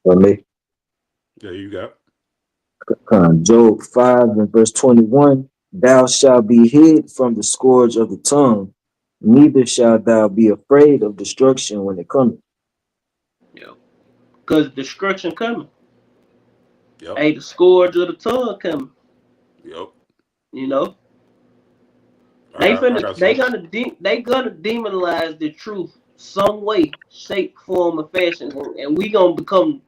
For me. Yeah, you got. Job 5 and verse 21. Thou shalt be hid from the scourge of the tongue, neither shalt thou be afraid of destruction when it cometh. Yeah. Because destruction coming. Yep. Hey, the scourge of the tongue coming. Yep. You know. They gonna demonize the truth some way, shape, form, or fashion, and we gonna become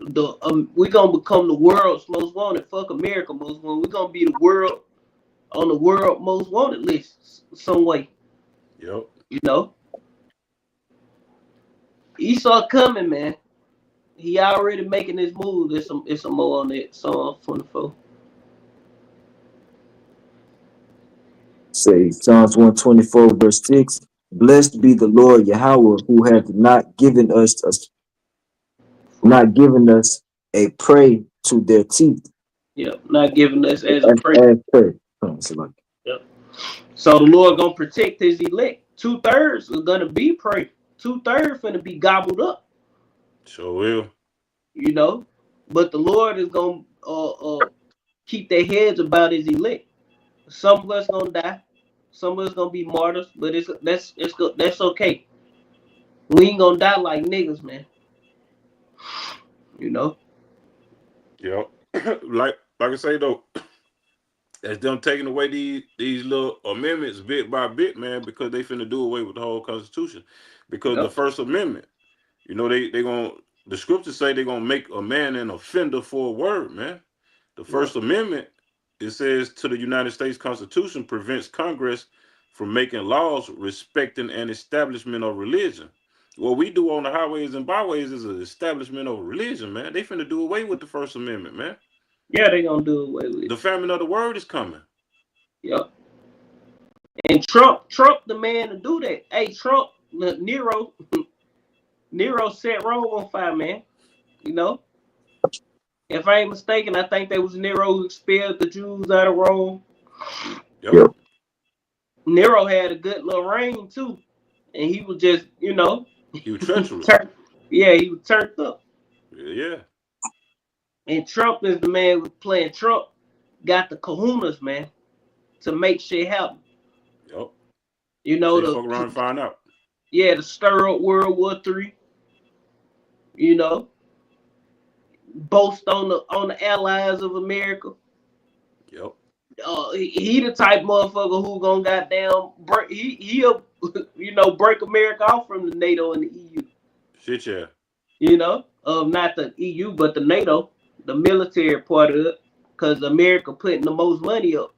the world's most wanted. Fuck America most wanted. We gonna be the world on the world most wanted list some way. Yep. You know. Esau coming, man. He already making his move. It's some more on that Psalm 24. Say Psalms 124 verse 6. Blessed be the Lord Yahweh, who hath not given us a prey to their teeth. Yeah, not giving us as a prey. Yep. So the Lord gonna protect his elect. 2/3 are gonna be prey. 2/3 gonna be gobbled up. Sure will. You know, but the Lord is gonna keep their heads about his elect. Some of us gonna die. Some of us gonna be martyrs, but that's okay. We ain't gonna die like niggas, man. You know. Yep. like I say though, as them taking away these little amendments bit by bit, man, because they finna do away with the whole Constitution. Because the First Amendment, you know, they gonna, the scriptures say they're gonna make a man an offender for a word, man. The First Amendment, it says to the United States Constitution, prevents Congress from making laws respecting an establishment of religion. What we do on the highways and byways is an establishment of religion, man. They finna do away with the First Amendment, man. Yeah, they gonna do away with The it. famine of the word is coming. Yep. And Trump, the man to do that. Hey, Trump, Nero, Nero set Rome on fire, man. You know, if I ain't mistaken, I think that was Nero who expelled the Jews out of Rome. Yep. Nero had a good little reign too, and he was just, He was treacherous. he was turned up. Yeah. And Trump is the man who's playing. Trump got the kahunas, man, to make shit happen. Yep. You know, They fuck around and find out. Yeah, to stir up World War III. You know, boast on the allies of America. Yep. He the type motherfucker who gonna goddamn break. He'll break America off from the NATO and the EU. Shit, yeah. You know, not the EU but the NATO, the military part of it, because America putting the most money up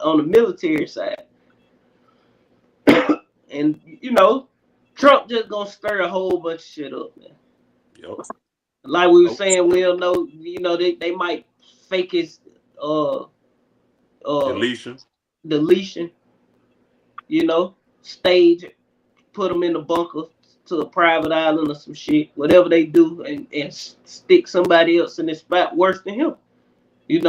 on the military side. And Trump just gonna stir a whole bunch of shit up, man. Yep. Like we were saying, we don't know, they might fake his Deletion. Stage it, put him in the bunker to a private island or some shit, whatever they do, and stick somebody else in this spot worse than him, Yep.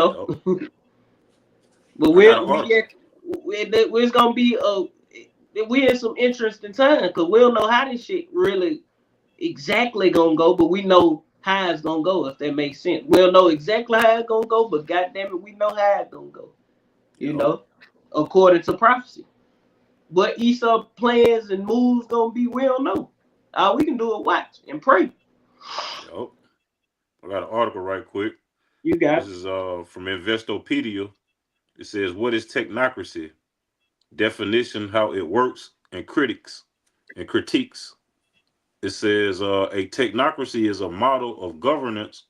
But it's gonna be we're in some interesting time because we don't know how this shit really exactly gonna go, but we know how it's gonna go, if that makes sense. We don't know exactly how it's gonna go, but goddamn it, we know how it's gonna go. According to prophecy. What Esau plans and moves gonna be, we don't know. All we can do is watch and pray. Yep. I got an article right quick. You got this is from Investopedia. It says, "What is technocracy? Definition, how it works, and critiques." It says a technocracy is a model of governance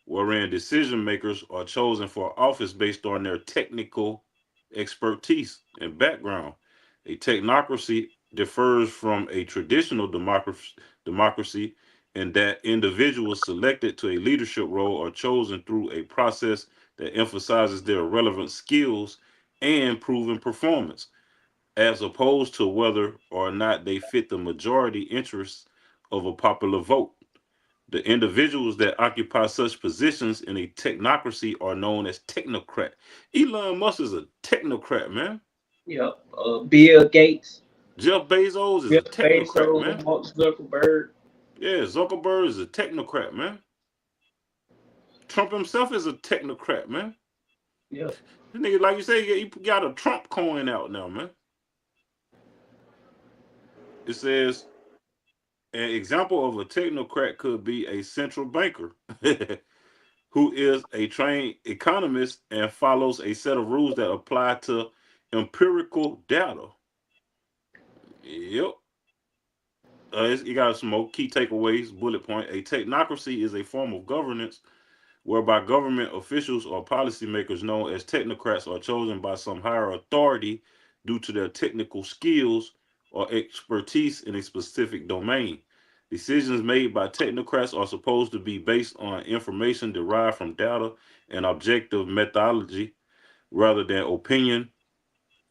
wherein decision makers are chosen for office based on their technical expertise and background. A technocracy differs from a traditional democracy in that individuals selected to a leadership role are chosen through a process that emphasizes their relevant skills and proven performance, as opposed to whether or not they fit the majority interests of a popular vote. The individuals that occupy such positions in a technocracy are known as technocrat. Elon Musk is a technocrat, man. Yep. Bill Gates. Jeff Bezos is a technocrat, man. Mark Zuckerberg. Yeah, Zuckerberg is a technocrat, man. Trump himself is a technocrat, man. Yep. This nigga, like you say, he got a Trump coin out now, man. It says, an example of a technocrat could be a central banker who is a trained economist and follows a set of rules that apply to empirical data. Yep. You got some more key takeaways, bullet point. A technocracy is a form of governance whereby government officials or policymakers known as technocrats are chosen by some higher authority due to their technical skills or expertise in a specific domain. Decisions made by technocrats are supposed to be based on information derived from data and objective methodology rather than opinion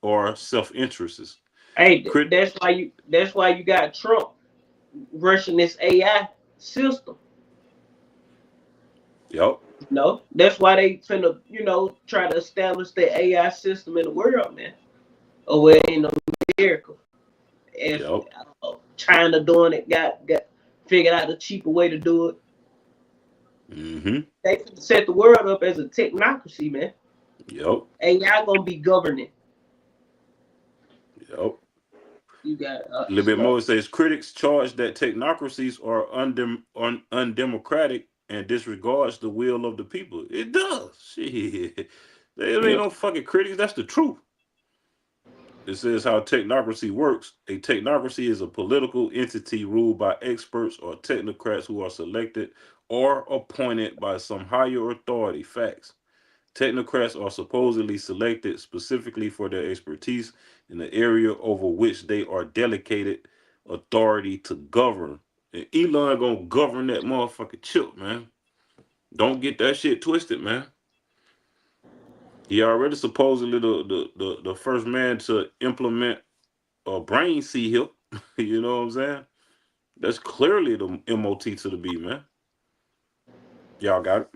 or self-interests. Hey, that's why you got Trump rushing this AI system. Yep. No, that's why they finna, try to establish the AI system in the world, man. Over in America. If China doing it, got figured out a cheaper way to do it. Mm-hmm. They set the world up as a technocracy, man. Yep. AI gonna be governing. Yep. You got a little bit more. It says critics charge that technocracies are undemocratic and disregards the will of the people. It does. Shit. There ain't no fucking critics. That's the truth. It says how technocracy works. A technocracy is a political entity ruled by experts or technocrats who are selected or appointed by some higher authority. Facts. Technocrats are supposedly selected specifically for their expertise in the area over which they are delegated authority to govern. And Elon gonna govern that motherfucking chip, man. Don't get that shit twisted, man. He already supposedly the first man to implement a brain seal. You know what I'm saying? That's clearly the MOT to the B, man. Y'all got it.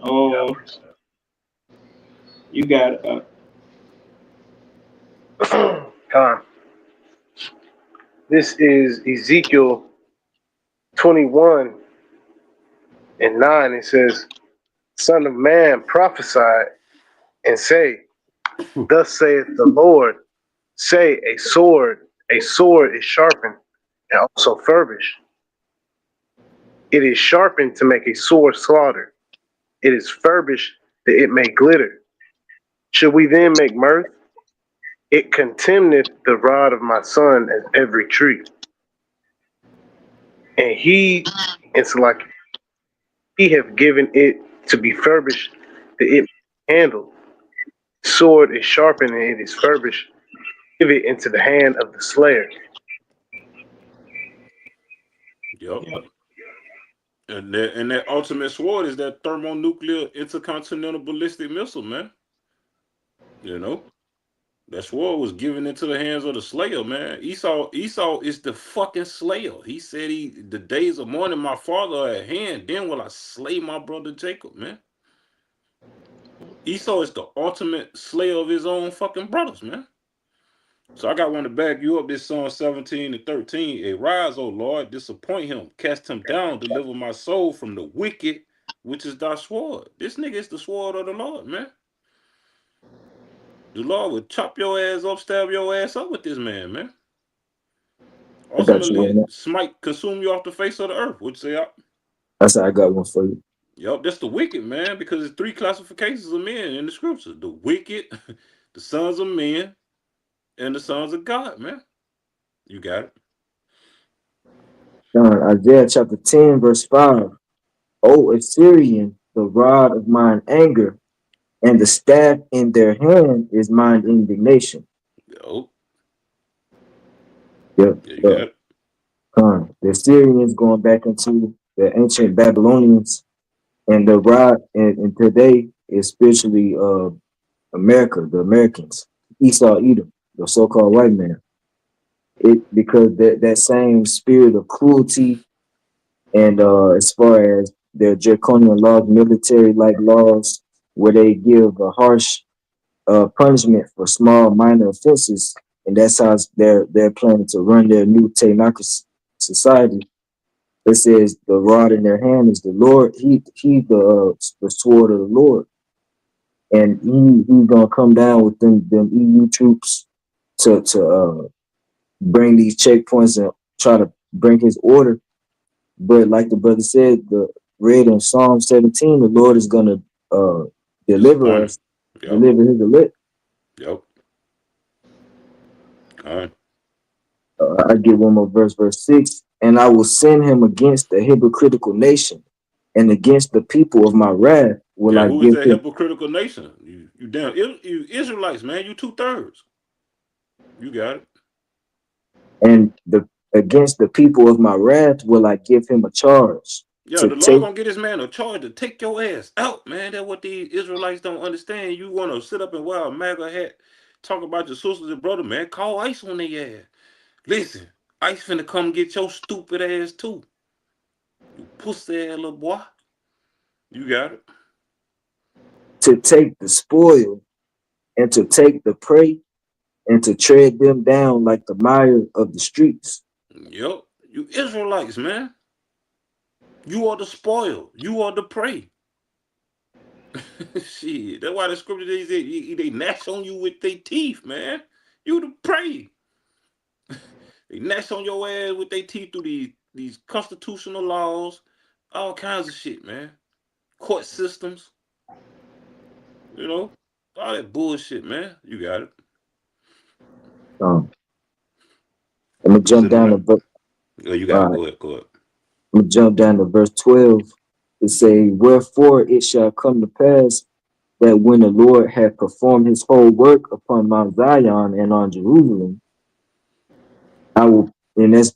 Um, you got Con. This is Ezekiel 21 and 9. It says, Son of man, prophesy and say, Thus saith the Lord, say a sword is sharpened and also furbished. It is sharpened to make a sore slaughter. It is furbished that it may glitter. Should we then make mirth? It contemneth the rod of my son as every tree. And it's like he have given it to be furbished that it may handle. Sword is sharpened and it is furbished. Give it into the hand of the slayer. Yep. And that ultimate sword is that thermonuclear intercontinental ballistic missile, man. You know, that sword was given into the hands of the slayer, man. Esau is the fucking slayer. He said the days of mourning my father are at hand. Then will I slay my brother Jacob, man. Esau is the ultimate slayer of his own fucking brothers, man. So I got one to back you up. This Psalm 17 and 13. Arise, O Lord, disappoint him, cast him down, deliver my soul from the wicked, which is thy sword. This nigga is the sword of the Lord, man. The Lord would chop your ass up, stab your ass up with this man. Ultimately, smite, consume you off the face of the earth. What'd you say? That's how I got one for you. Yup, that's the wicked, man, because it's three classifications of men in the scriptures. The wicked, the sons of men, and the sons of God, man. You got it. Isaiah chapter 10, verse 5. O Assyrian, the rod of mine anger, and the staff in their hand is mine indignation. Yo. Yep. Yeah, you got it. The Assyrians going back into the ancient Babylonians, and the rod, and today is spiritually America, the Americans, Esau, Edom, the so-called white man. Because that same spirit of cruelty, and as far as their draconian laws, military-like laws, where they give a harsh punishment for small minor offenses, and that's how they're planning to run their new technocracy society. It says the rod in their hand is the Lord. He the sword of the Lord, and he's gonna come down with them EU troops to bring these checkpoints and try to bring his order. But like the brother said, read in Psalm 17, the Lord is gonna deliver us, deliver his elect. Yep. All right. I get one more verse 6. And I will send him against the hypocritical nation, and against the people of my wrath will I who give is that him. hypocritical nation? You damn you Israelites, man. You 2/3. You got it. And against the people of my wrath will I give him a charge. Yeah, the Lord gonna get this man a charge to take your ass out, man. That's what these Israelites don't understand. You want to sit up and wear a MAGA hat, talk about your sisters and brother, man. Call ICE on their ass. Listen, ICE finna come get your stupid ass too. You pussy ass little boy. You got it. To take the spoil, and to take the prey, and to tread them down like the mire of the streets. Yep. You Israelites, man. You are the spoil. You are the prey. Shit. That's why the scripture they gnash on you with their teeth, man. You the prey. They gnash on your ass with their teeth through these constitutional laws, all kinds of shit, man. Court systems. You know, all that bullshit, man. You got it. I'm gonna jump down to verse. Oh, you got it. Go ahead. I'm gonna jump down to verse 12. It say, wherefore it shall come to pass that when the Lord hath performed his whole work upon Mount Zion and on Jerusalem, I will, and that's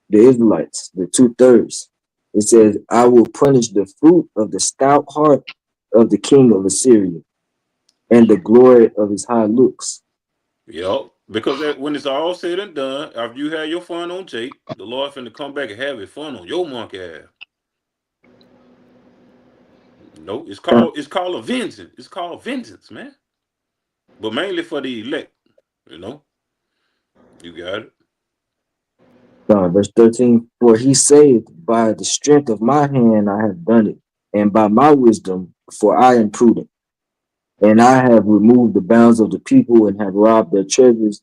the Israelites, the 2/3. It says, I will punish the fruit of the stout heart of the king of Assyria and the glory of his high looks. Yep. Because when it's all said and done, after you had your fun on Jake, the Lord finna come back and have his fun on your monkey ass. No, it's called a vengeance. It's called vengeance, man. But mainly for the elect, you know. You got it. Verse 13, for he saith, by the strength of my hand I have done it, and by my wisdom, for I am prudent. And I have removed the bounds of the people and have robbed their treasures,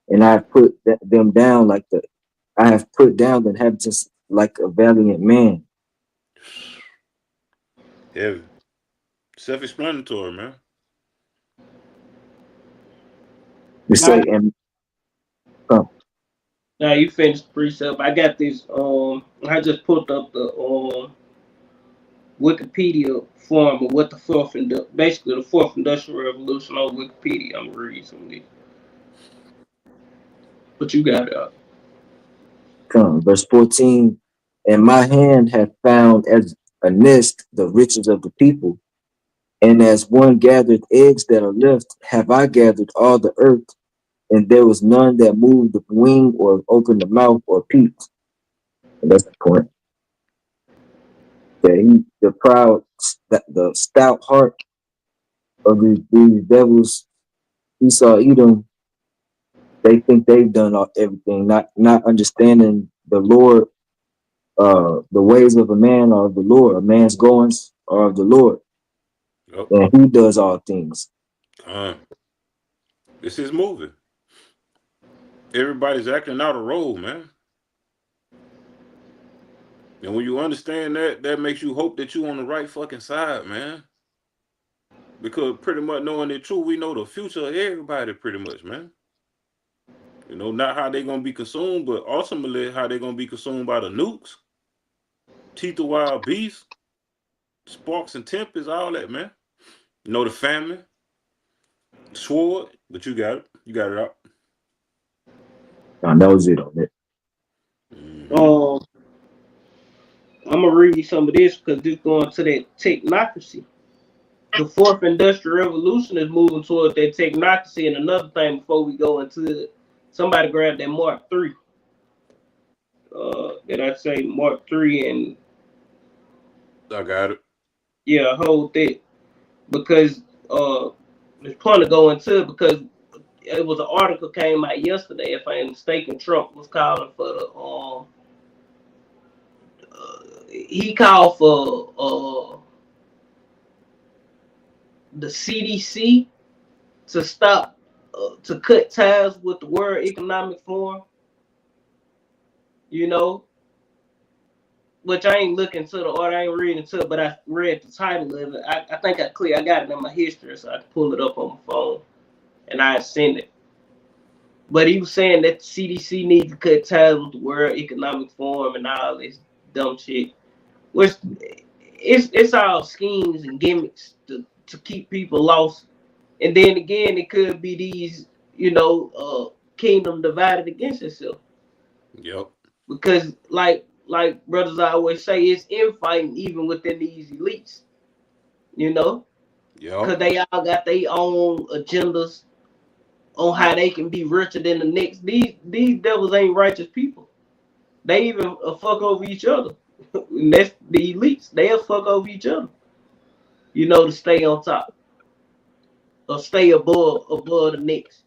and I have put them down I have put down the inhabitants like a valiant man. Heavy. Self-explanatory, man. They say, and Now you finished the precept. I got this. I just pulled up the Wikipedia form of what basically the fourth industrial revolution on Wikipedia. I'm gonna read some of these. But you got it. Verse 14, and my hand hath found as a nest the riches of the people, and as one gathered eggs that are left, have I gathered all the earth, and there was none that moved the wing or opened the mouth or peeped. And that's the point. That the proud, the stout heart of these devils, Esau, Edom, they think they've done everything, not understanding the Lord. The ways of a man are of the Lord. A man's goings are of the Lord, Yep. and He does all things. This is moving. Everybody's acting out a role, man. And when you understand that, that makes you hope that you're on the right fucking side, man. Because pretty much knowing the truth, we know the future of everybody pretty much, man. You know, not how they're going to be consumed, but ultimately how they're going to be consumed by the nukes, teeth of wild beasts, sparks and tempests, all that, man. You know, the famine, sword, but you got it. You got it out. I knows it on it. I'm gonna read some of this because this going to that technocracy. The fourth industrial revolution is moving towards that technocracy. And another thing before we go into it, somebody grab that Mark III. Did I say Mark III? And I got it. yeah, hold that because there's point to go into it because it was an article came out yesterday. If I ain't mistaken, Trump was calling for he called for the CDC to stop to cut ties with the World Economic Forum. You know, which I ain't looking to the order, I ain't reading to it, but I read the title of it. I think I got it in my history, so I can pull it up on my phone and I send it. But he was saying that the CDC needs to cut ties with the World Economic Forum and all this dumb shit. Which it's all schemes and gimmicks to keep people lost. And then again, it could be these, kingdom divided against itself. Yep. Because like brothers always say, it's infighting even within these elites. You know, because Yep. they all got their own agendas on how they can be richer than the next. These devils ain't righteous people. They even fuck over each other. And that's the elites. They'll fuck over each other. To stay on top or stay above the next.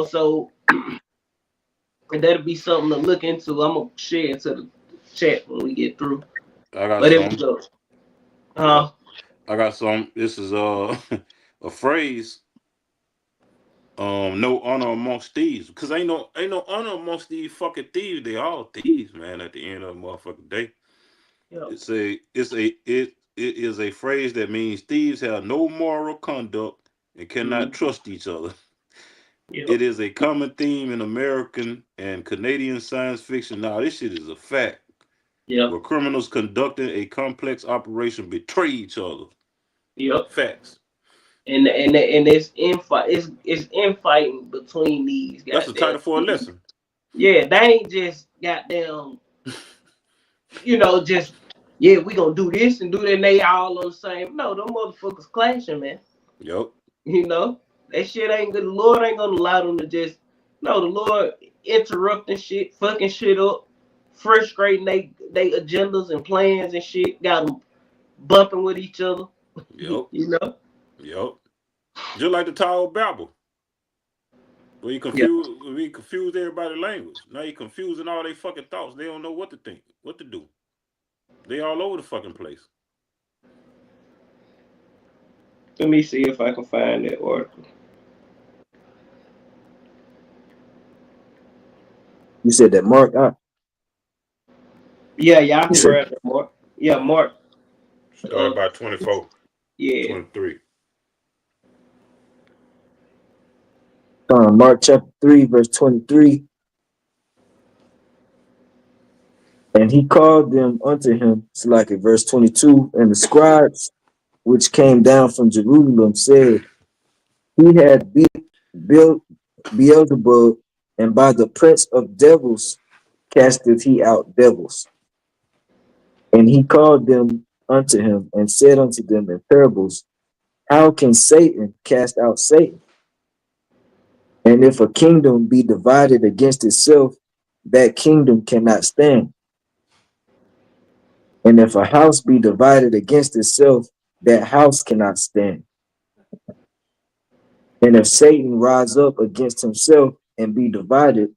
So that'll be something to look into. I'm gonna share it to the chat when we get through. I got But it some. was Yep. I got some. This is a phrase. No honor amongst thieves, because ain't no honor amongst these fucking thieves. They all thieves, man. At the end of the motherfucking day, yeah. it is a phrase that means thieves have no moral conduct and cannot trust each other. Yeah. It is a common theme in American and Canadian science fiction. Now, this shit is a fact. Yep. where criminals conducting a complex operation betray each other. Yep. Facts. And it's infight. It's infighting between these That's the title goddamn. for a lesson. Yeah, they ain't just goddamn. Just yeah, we gonna do this and do that. And they all on the same. No, them motherfuckers clashing, man. Yep. That shit ain't good. The Lord ain't gonna allow them to just. No, the Lord interrupting shit, fucking shit up, frustrating they agendas and plans and shit. Got them bumping with each other. Yep. Yep. Just like the Tower of Babel. Where you confuse everybody's language. Now you confusing all their fucking thoughts. They don't know what to think, what to do. They all over the fucking place. Let me see if I can find that article. You said that Mark. Yeah, I can grab that, Mark. Yeah, Mark. Started by 24. Yeah. 23. Mark chapter 3, verse 23. And he called them unto him. It's like in verse 22. And the scribes which came down from Jerusalem said, he had built Beelzebub, and by the prince of devils casteth he out devils. And he called them unto him and said unto them in parables, how can Satan cast out Satan? And if a kingdom be divided against itself, that kingdom cannot stand. And if a house be divided against itself, that house cannot stand. And if Satan rise up against himself and be divided,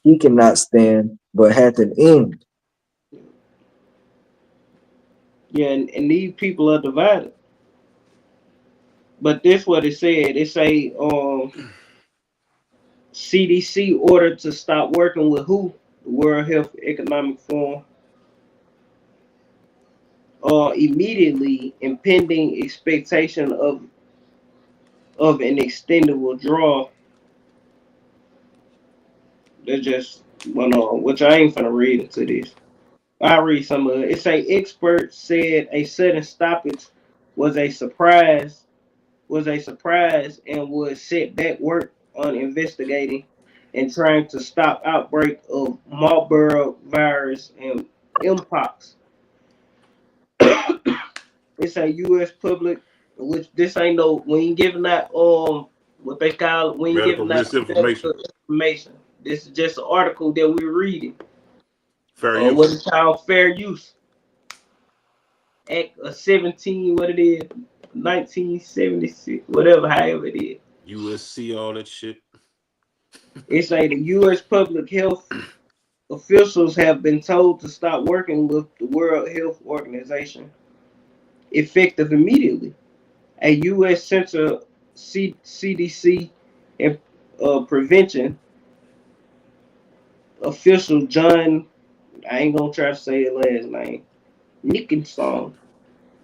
he cannot stand, but hath an end. Yeah, and these people are divided. But this what it said. It say CDC ordered to stop working with WHO, the World Health Economic Forum, immediately impending expectation of an extended withdrawal. That just went on, which I ain't finna read into this. I read some of it. It say experts said a sudden stoppage was a surprise and would set back work on investigating and trying to stop outbreak of Marburg virus and mpox. It's a U.S. public, which this ain't no, we ain't giving out what they call it, we ain't Medical giving out misinformation. medical information. This is just an article that we're reading. Fair use. What is called Fair Use Act of 17, what it is, 1976, whatever, however it is. USC, all that shit. It's like the U.S. public health officials have been told to stop working with the World Health Organization effective immediately. A U.S. Center CDC and prevention official John, I ain't gonna try to say his last name, Nicholson,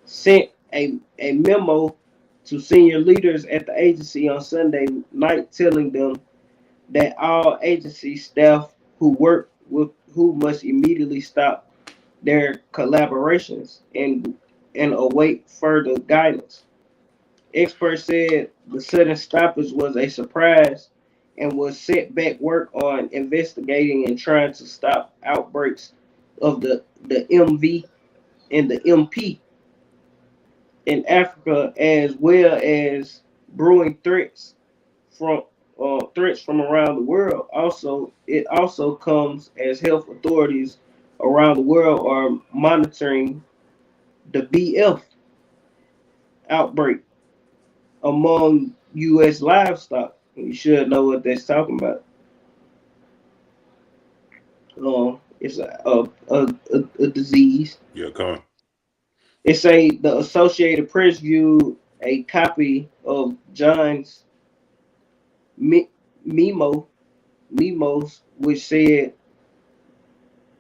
sent a memo to senior leaders at the agency on Sunday night telling them that all agency staff who work with WHO must immediately stop their collaborations and await further guidance. Experts said the sudden stoppage was a surprise and was set back work on investigating and trying to stop outbreaks of the MV and the MP in Africa, as well as brewing from threats from around the world. It also comes as health authorities around the world are monitoring the BF outbreak among U.S. livestock. You should know what that's talking about. It's a disease. Yeah, come on. It's the Associated Press viewed a copy of John's memos, which said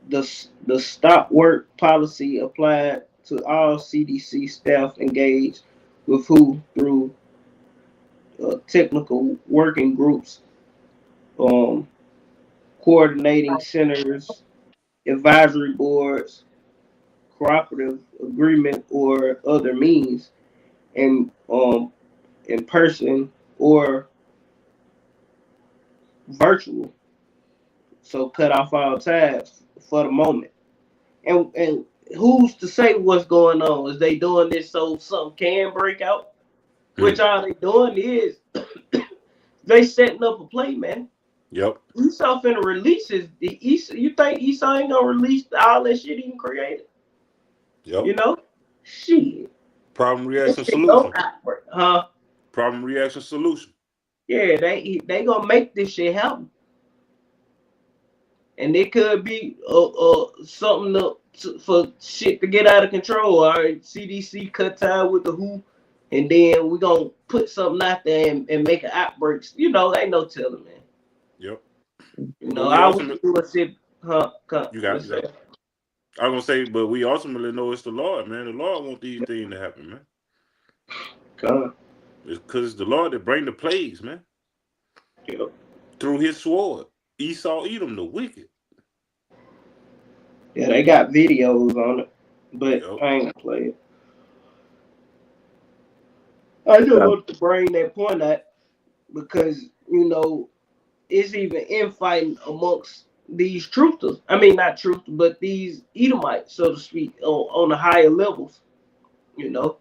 the stop work policy applied to all CDC staff engaged with WHO through technical working groups, um, coordinating centers, advisory boards, cooperative agreement or other means, and in person or virtual. So cut off all ties for the moment. And who's to say what's going on? Is they doing this so something can break out? Which all they doing is they setting up a play, man. Yep. Esau finna releases the Esau. You think Esau ain't gonna release all that shit he created? Yep. You know, shit. Problem, reaction, This shit go solution. outward, huh? Problem, reaction, solution. Yeah, they gonna make this shit happen, and it could be something for shit to get out of control. All right, CDC cut tie with the WHO, and then we gonna put something out there and make an outbreak. You know, ain't no telling, man. Yep. You know, we I was ultimately- doing shit, huh? You got it. I was gonna say, but we ultimately know it's the Lord, man. The Lord want these things to happen, man. It's because it's the Lord that bring the plagues, man. Yep. Through his sword. Esau, Edom, the wicked. Yeah, they got videos on it, but Yep. I ain't gonna play it. I just want to bring that point out because, you know, it's even infighting amongst these truthers. I mean, not truthers, but these Edomites, so to speak, on the higher levels. You know,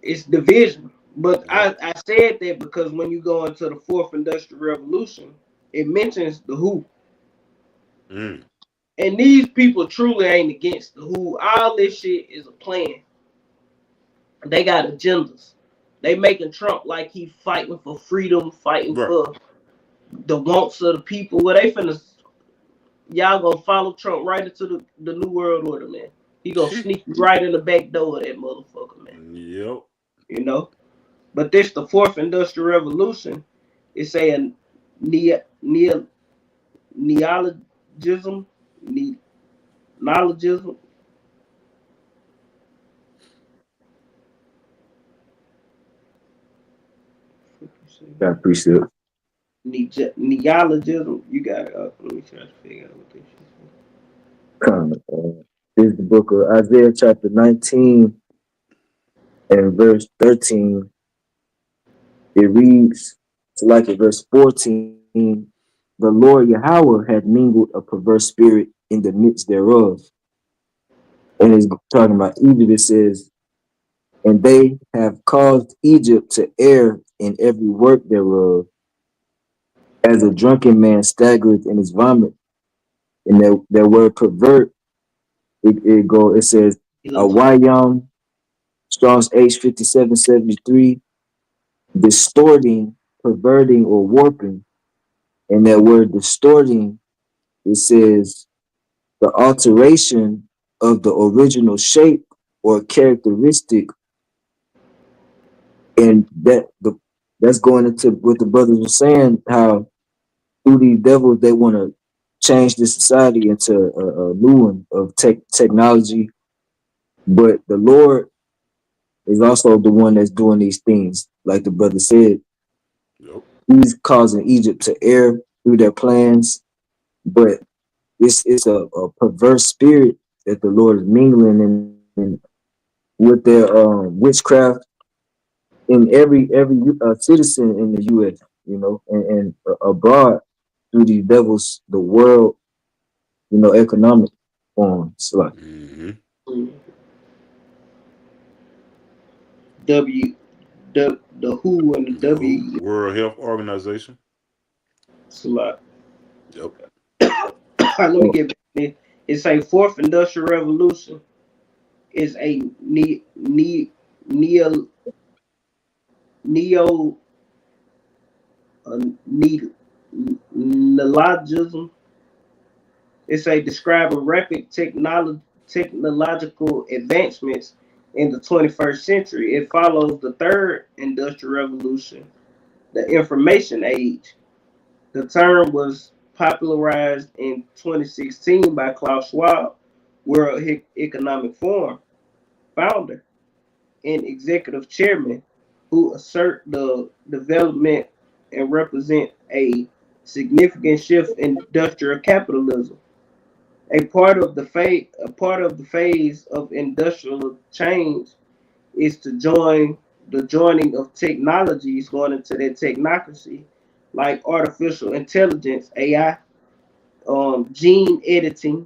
it's division. But Yep. I said that because when you go into the fourth industrial revolution, it mentions the WHO. Mm. And these people truly ain't against the WHO. All this shit is a plan. They got agendas. They making Trump like he fighting for freedom, fighting Right. for the wants of the people. Well, they finna, y'all gonna follow Trump right into the new world order, man. He gonna sneak right in the back door of that motherfucker, man. Yep. You know? But this the fourth industrial revolution. It's a neologism, neologism. Got precept. Neologism. You got it. Let me try to figure out what this is. Comment. This is the book of Isaiah, chapter 19 and verse 13. It reads, like at verse 14, the Lord Yahweh had mingled a perverse spirit in the midst thereof. And it's talking about Egypt. It says, and they have caused Egypt to err in every work thereof, as a drunken man staggereth in his vomit. And that word pervert, it says, a Wayam, Strong's H5773, distorting, perverting, or warping. And that word distorting, it says the alteration of the original shape or characteristic. And that's going into what the brothers were saying, how through these devils they want to change this society into a new one of technology. But the Lord is also the one that's doing these things. Like the brother said, Yep. he's causing Egypt to err through their plans. But it's a perverse spirit that the Lord is mingling in with their witchcraft in every citizen in the U.S., you know, and abroad through these devils, the world, you know, economic forms. Like, The WHO and the W. World Health Organization. It's a lot. Yep. Let me get back to it. It's a fourth industrial revolution. It's a neologism. It's a describing rapid technological advancements in the 21st century. It follows the third industrial revolution, the information age. The term was popularized in 2016 by Klaus Schwab, World Economic Forum founder and executive chairman, who assert the development and represent a significant shift in industrial capitalism. A part of the phase of industrial change is to join the joining of technologies going into that technocracy, like artificial intelligence, AI, gene editing,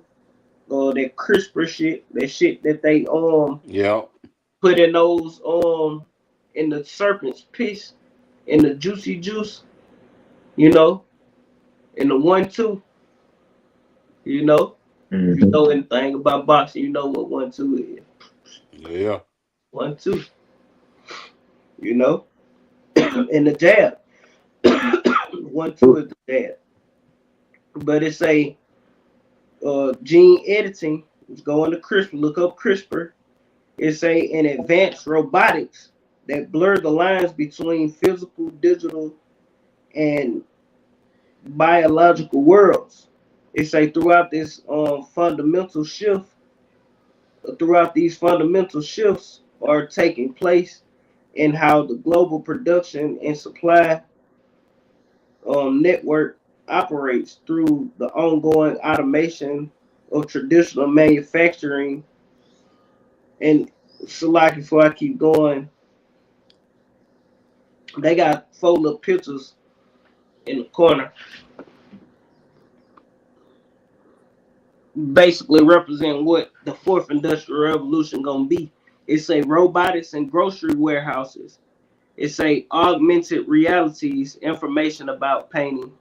that CRISPR shit, that shit that they Yeah. put in those in the serpent's piss, in the juicy juice, you know, in the 1-2, you know. If you Mhm. know anything about boxing, you know what 1-2 is. Yeah. 1-2, you know, and the jab. 1-2 is the jab. But it's a gene editing. Let's go into CRISPR. Look up CRISPR. It's an advanced robotics that blur the lines between physical, digital, and biological worlds. It's a throughout these fundamental shifts are taking place in how the global production and supply network operates through the ongoing automation of traditional manufacturing. And so, like, before I keep going, they got 4 little pictures in the corner, basically represent what the fourth industrial revolution gonna be. It's a robotics and grocery warehouses. It's a augmented realities information about painting,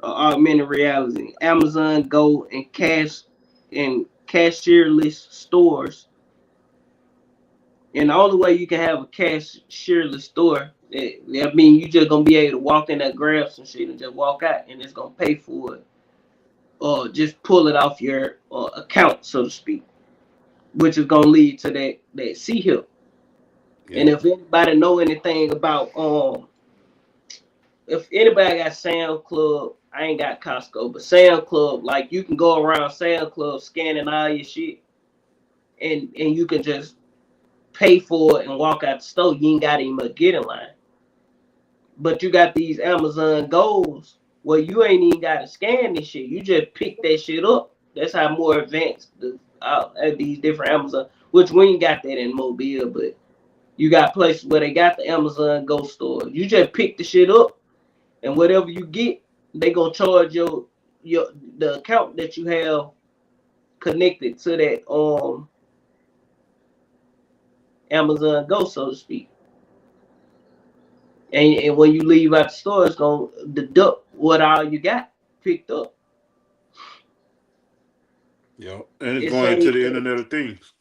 augmented reality. Amazon Go and cashierless stores. And the only way you can have a cashierless store, that means you just gonna be able to walk in there, grab some shit, and just walk out, and it's gonna pay for it, or just pull it off your account, so to speak, which is gonna lead to that C-hip. And Yeah. if anybody know anything about if anybody got Sound Club, I ain't got Costco, but Sound Club, like you can go around Sound Club scanning all your shit, and you can just pay for it and walk out the store. You ain't got to even get in line. But you got these Amazon Go's where you ain't even got to scan this shit. You just pick that shit up. That's how more advanced these different Amazon, which we ain't got that in Mobile, but you got places where they got the Amazon Go store. You just pick the shit up, and whatever you get, they gonna charge your the account that you have connected to that Amazon Go, so to speak. And when you leave out the store, it's gonna deduct what all you got picked up. Yeah. And it's It's going into a the Internet of Things.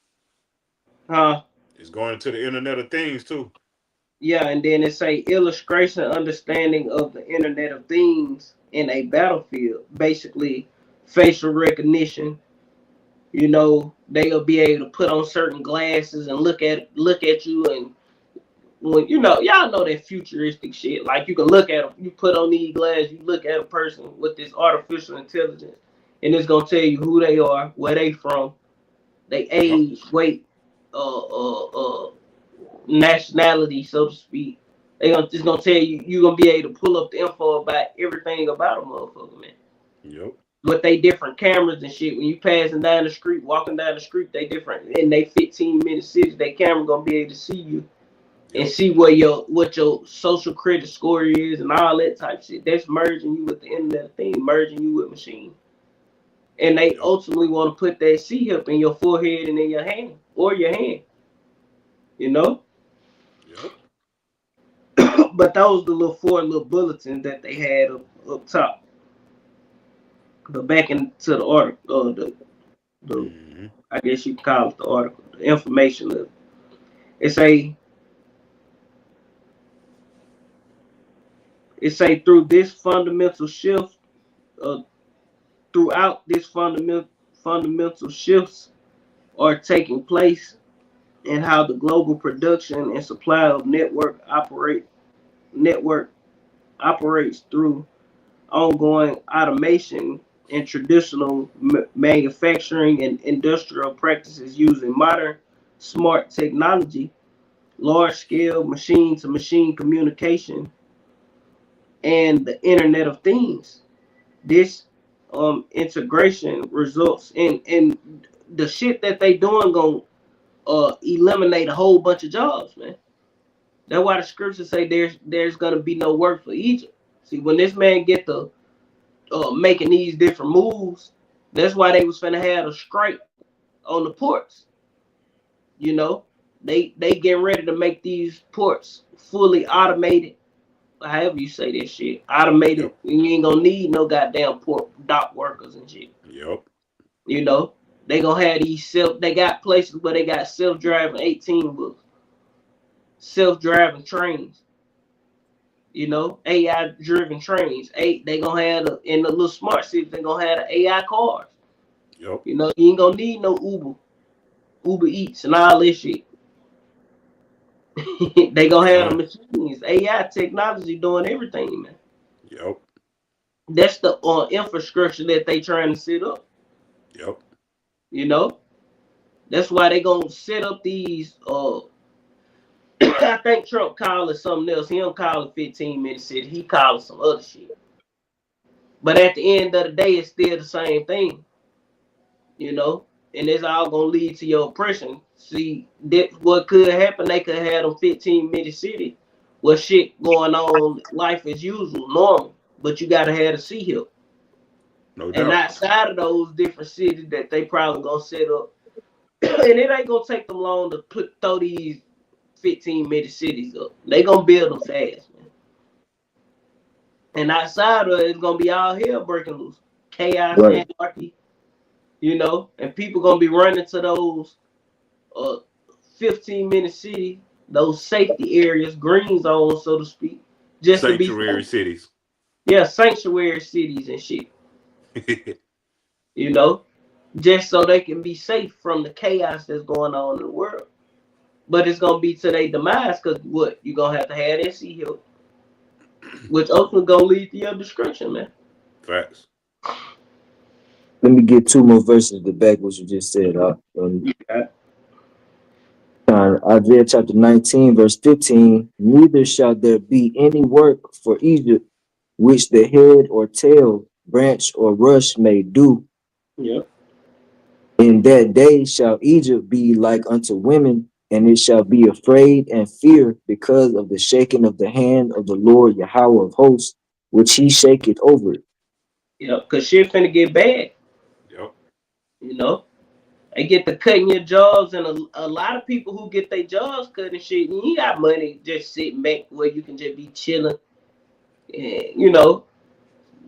huh? It's going into the Internet of Things too. Yeah, and then it's a illustration understanding of the Internet of Things in a battlefield. Basically, facial recognition. You know, they'll be able to put on certain glasses and look at you, and when you know, y'all know that futuristic shit. Like you can look at them, you put on these glasses, you look at a person with this artificial intelligence, and it's gonna tell you who they are, where they from, they Yep. age, weight, uh, nationality, so to speak. It's gonna tell you, you're gonna be able to pull up the info about everything about a motherfucker, man. Yep. With they different cameras and shit. When you passing down the street, walking down the street, they different. In they 15-minute cities, they camera gonna be able to see you and Yep. see what your social credit score is and all that type of shit. That's merging you with the internet thing, merging you with machine. And they Yep. ultimately want to put that C-hip in your forehead and in your hand or your hand, you know. Yep. But those the little 4 little bulletins that they had up top. But back into the article, the Mm-hmm. I guess you could call it the article, the information of it's a through this fundamental shift, uh, throughout this fundamental shifts are taking place in how the global production and supply of network operates through ongoing automation and traditional manufacturing and industrial practices using modern smart technology, large scale machine to machine communication, and the Internet of Things. This integration results in the shit that they doing gonna eliminate a whole bunch of jobs, man. That's why the scriptures say there's gonna be no work for Egypt. See, when this man get the making these different moves, that's why they was finna have a strike on the ports. You know, they getting ready to make these ports fully automated. However you say that shit, automated. Yep. You ain't gonna need no goddamn port dock workers and shit. Yep. You know, they gonna have these they got places where they got self-driving 18-wheelers, self-driving trains. You know, AI-driven trains. They gonna have in the little smart cities. They gonna have the AI cars. Yep. You know, you ain't gonna need no Uber Eats and all this shit. They gonna have the machines, AI technology doing everything, man. Yep. That's the infrastructure that they trying to set up. Yep. You know, that's why they gonna set up these. I think Trump called it something else. He don't call it 15-minute city. He called it some other shit. But at the end of the day, it's still the same thing. You know, and it's all gonna lead to your oppression. See, that what could happen? They could have them 15-minute city with shit going on, life as usual, normal. But you gotta have the sea hill. No doubt. And outside of those different cities that they probably gonna set up, and it ain't gonna take them long to throw these 15-minute cities up. They gonna build them fast, man. And outside of it, it's gonna be all hell breaking loose, chaos, Right. anarchy. You know, and people gonna be running to those 15-minute city, those safety areas, green zones, so to speak, just sanctuary to be cities. Yeah, sanctuary cities and shit. You know, just so they can be safe from the chaos that's going on in the world. But it's gonna be to their demise, because what you gonna have that sea hill, which ultimately gonna lead to your destruction, man. Facts. Let me get two more verses to back what you just said. Isaiah chapter 19, verse 15. Neither shall there be any work for Egypt, which the head or tail, branch or rush may do. Yep. In that day shall Egypt be like unto women, and it shall be afraid and fear because of the shaking of the hand of the Lord Yahweh of hosts, which he shaketh over it. Yep, because shit finna get bad. Yep. You know, they get to cutting your jobs, and a lot of people who get their jobs cut and shit, and you got money just sitting back where you can just be chilling, and you know,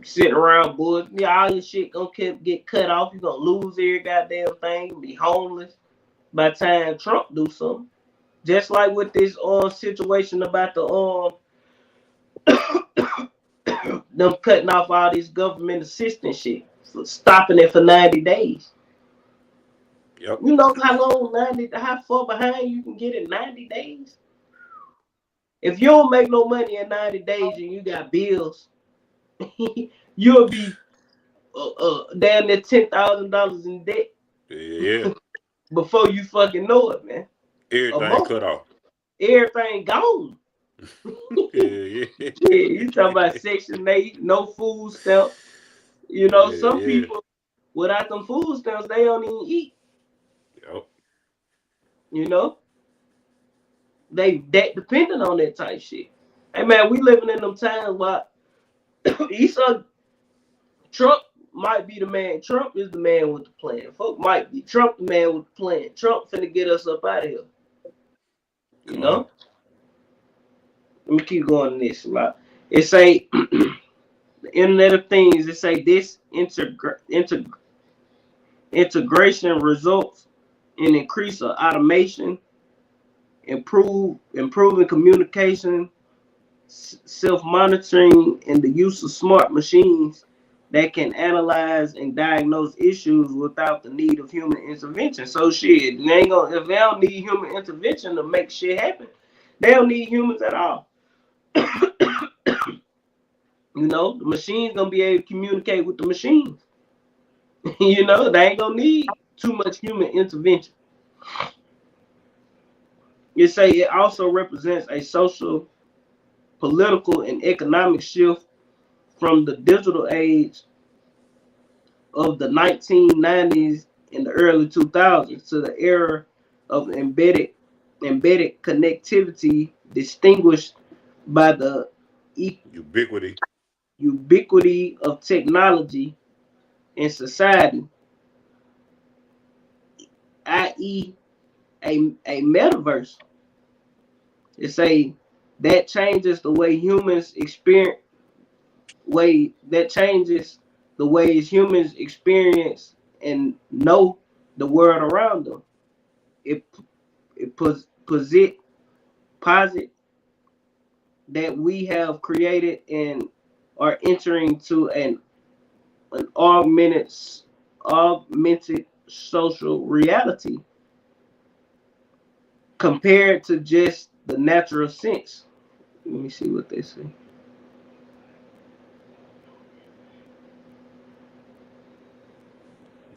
sitting around boys. Yeah, all your shit gonna get cut off. You're gonna lose every goddamn thing, be homeless by the time Trump do something. Just like with this situation about the them cutting off all this government assistance shit, stopping it for 90 days. Yep. You know how far behind you can get in 90 days? If you don't make no money in 90 days and you got bills, you'll be damn near $10,000 in debt. Yeah. Before you fucking know it, man. Everything cut off. Everything gone. Yeah. You talking about Section 8, no food stamps. You know, some people without them food stamps, they don't even eat. Yep. You know, they dependent on that type shit. Hey man, we living in them times where Trump might be the man. Trump is the man with the plan. Folk might be Trump the man with the plan. Trump finna get us up out of here. You know? Let me keep going this. It say the Internet of Things. It say this integration results in increase of automation, improving communication, self-monitoring, and the use of smart machines that can analyze and diagnose issues without the need of human intervention. So shit, if they don't need human intervention to make shit happen, they don't need humans at all. You know, the machine's gonna be able to communicate with the machines. You know, they ain't gonna need too much human intervention. You say it also represents a social, political, and economic shift from the digital age of the 1990s and the early 2000s to the era of embedded connectivity distinguished by the Ubiquity. ubiquity of technology in society, i.e., a metaverse. It's a that changes the way humans experience way that changes the ways humans experience and know the world around them. It posit that we have created and are entering to an augmented social reality compared to just the natural sense. Let me see what they say.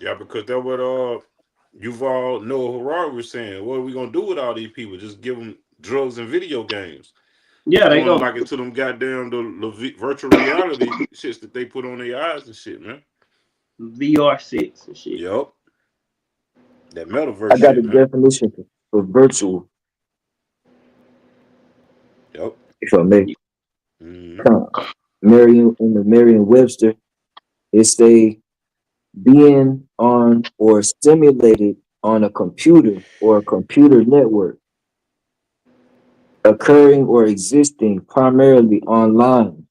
Yeah, because that what Yuval Noah Harari was saying. What are we gonna do with all these people? Just give them drugs and video games. Yeah, they Throwing them go like into them goddamn the virtual reality shits that they put on their eyes and shit, man. VR 6 and shit. Yup. That metaverse I got a shit, man. definition for virtual, Yup. if I may. Mm-hmm. Merriam in the Merriam-Webster, it's a being on or stimulated on a computer or a computer network, occurring or existing primarily online.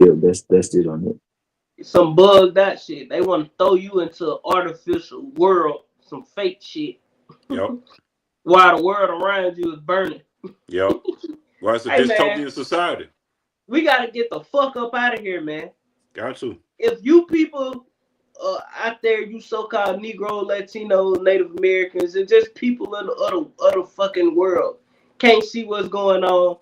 Yeah, that's it on it. Some bugged out shit. They want to throw you into an artificial world, some fake shit, Yup. while the world around you is burning. Yup. Well, it's a Hey man, dystopian society. we gotta get the fuck up out of here, man. Got to. If you people out there, you so-called Negro, Latino, Native Americans, and just people in the other fucking world can't see what's going on,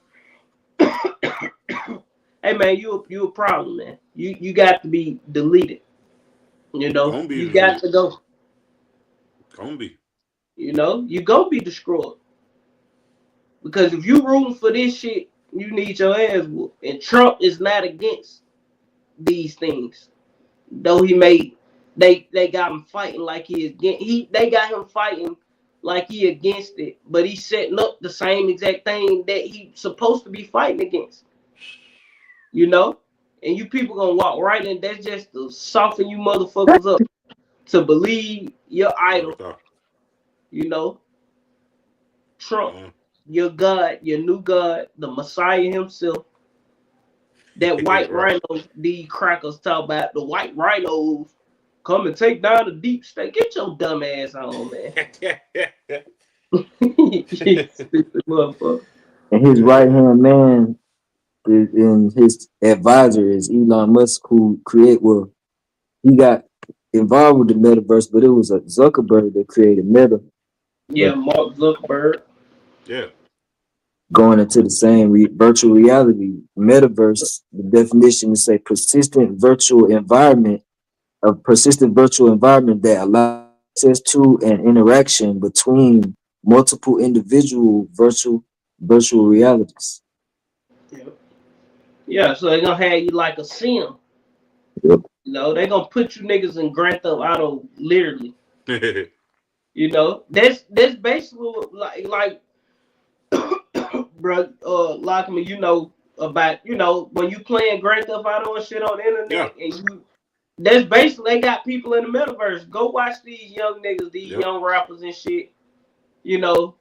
hey man, you a problem, man. You got to be deleted. You know, Gonna be you got deleted. to go. Gonna be. You know, you gonna be destroyed because if you rooting for this shit, you need your ass whooped. And Trump is not against these things, though he made they got him fighting like he is they got him fighting like he against it, but he's setting up the same exact thing that he's supposed to be fighting against. You know, and you people gonna walk right in. That's just to soften you motherfuckers up to believe your idol. You know, Trump, your God, your new God, the Messiah himself. That white Right. rhino, these crackers talk about the white rhinos come and take down the deep state. Get your dumb ass on, man. Stupid motherfucker. And his right hand man and his advisor is Elon Musk, who he got involved with the metaverse, but it was a Zuckerberg that created Meta. Yeah, Mark Zuckerberg. Yeah. Going into the same virtual reality metaverse, the definition is a persistent virtual environment that allows access to and interaction between multiple individual virtual realities. Yeah, so they're gonna have you like a sim. Yep. You know, they're gonna put you niggas in Grand Theft Auto literally. You know, that's basically like bro, Lockman, you know about, you know, when you playing Grand Theft Auto and shit on the internet, and that's basically they got people in the metaverse. Go watch these young niggas, these young rappers and shit. You know,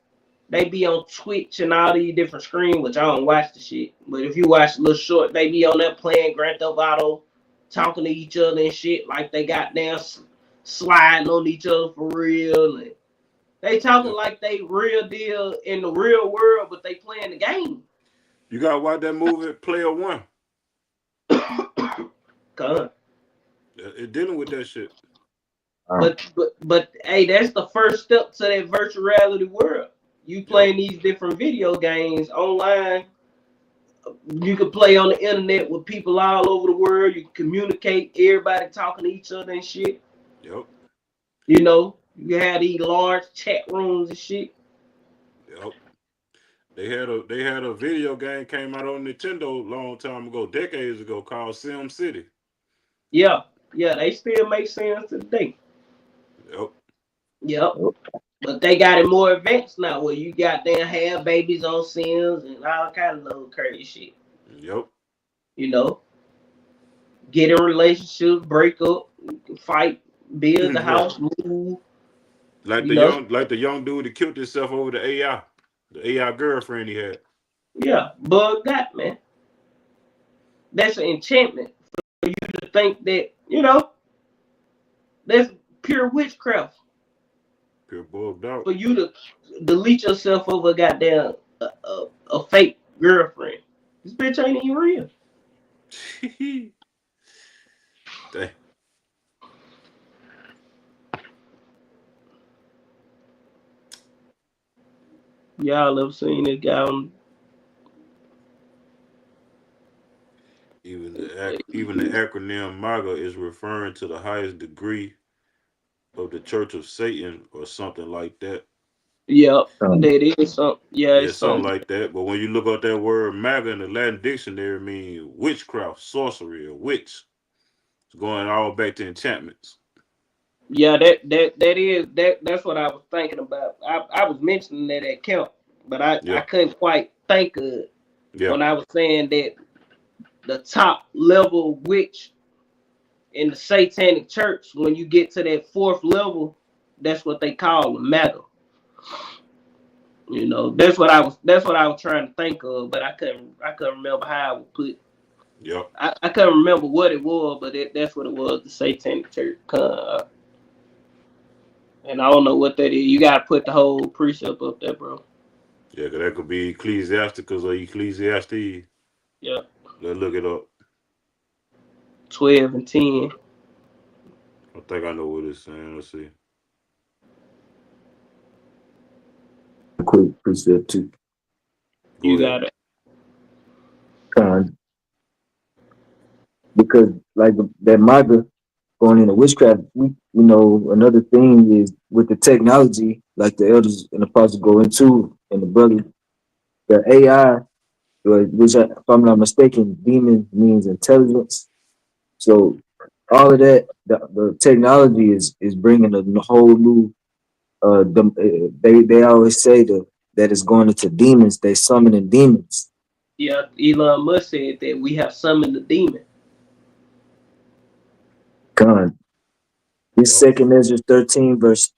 they be on Twitch and all these different screens, which I don't watch the shit. But if you watch a little short, they be on there playing Grand Theft Auto, talking to each other and shit like they got down sliding on each other for real. And they talking like they real deal in the real world, but they playing the game. You gotta watch that movie, Player One. God. It dealing with that shit. But hey, that's the first step to that virtual reality world. You playing these different video games online. You can play on the internet with people all over the world. You can communicate, everybody talking to each other and shit. Yep. You know, you have these large chat rooms and shit. Yep. They had a video game came out on Nintendo a long time ago, decades ago, called Sim City. Yeah, they still make sense today. Yep. Yep. But they got it more advanced now where you got them have babies on Sims and all kind of little crazy shit. Yep. You know, get in relationships, break up, fight, build the Yeah. house, move. Like You know, the young dude that killed himself over the AI girlfriend he had. yeah, bugged out, man. That's an enchantment for you to think that, that's pure witchcraft Pure bugged out. for you to delete yourself over a goddamn a fake girlfriend. This bitch ain't even real. Dang. Y'all ever seen this guy on? Even the acronym MAGA is referring to the highest degree of the Church of Satan or something like that. Yep, Um, that is something. Yeah, Yeah, it's something something. like that. But when you look up that word MAGA in the Latin dictionary, it means witchcraft, sorcery, or witch. It's going all back to enchantments. Yeah, that's what I was thinking about. I was mentioning that at camp, but I Yeah, couldn't quite think of it yeah. when I was saying that the top level witch in the satanic church, when you get to that fourth level, that's what they call a matter. That's what I was trying to think of, but I couldn't remember how I would put. Yep. I couldn't remember what it was, but that's what it was, the satanic church. And I don't know what that is. You gotta put the whole precept up there, bro. Yeah, 'cause that could be Ecclesiasticus or Ecclesiastes. Yeah, Let's look it up. 12 and 10. I think I know what it's saying. Let's see. a quick precept too. Go You ahead. got it. Because like that MAGA going into witchcraft, another thing is with the technology, like the elders and apostles go into, and the brother, the AI, which if I'm not mistaken, demon means intelligence. So all of that, the technology is bringing a whole new. They always say that it's going into demons. They summoning demons. Yeah, Elon Musk said that we have summoned the demon. God, this Yep. second Ezra 13 verse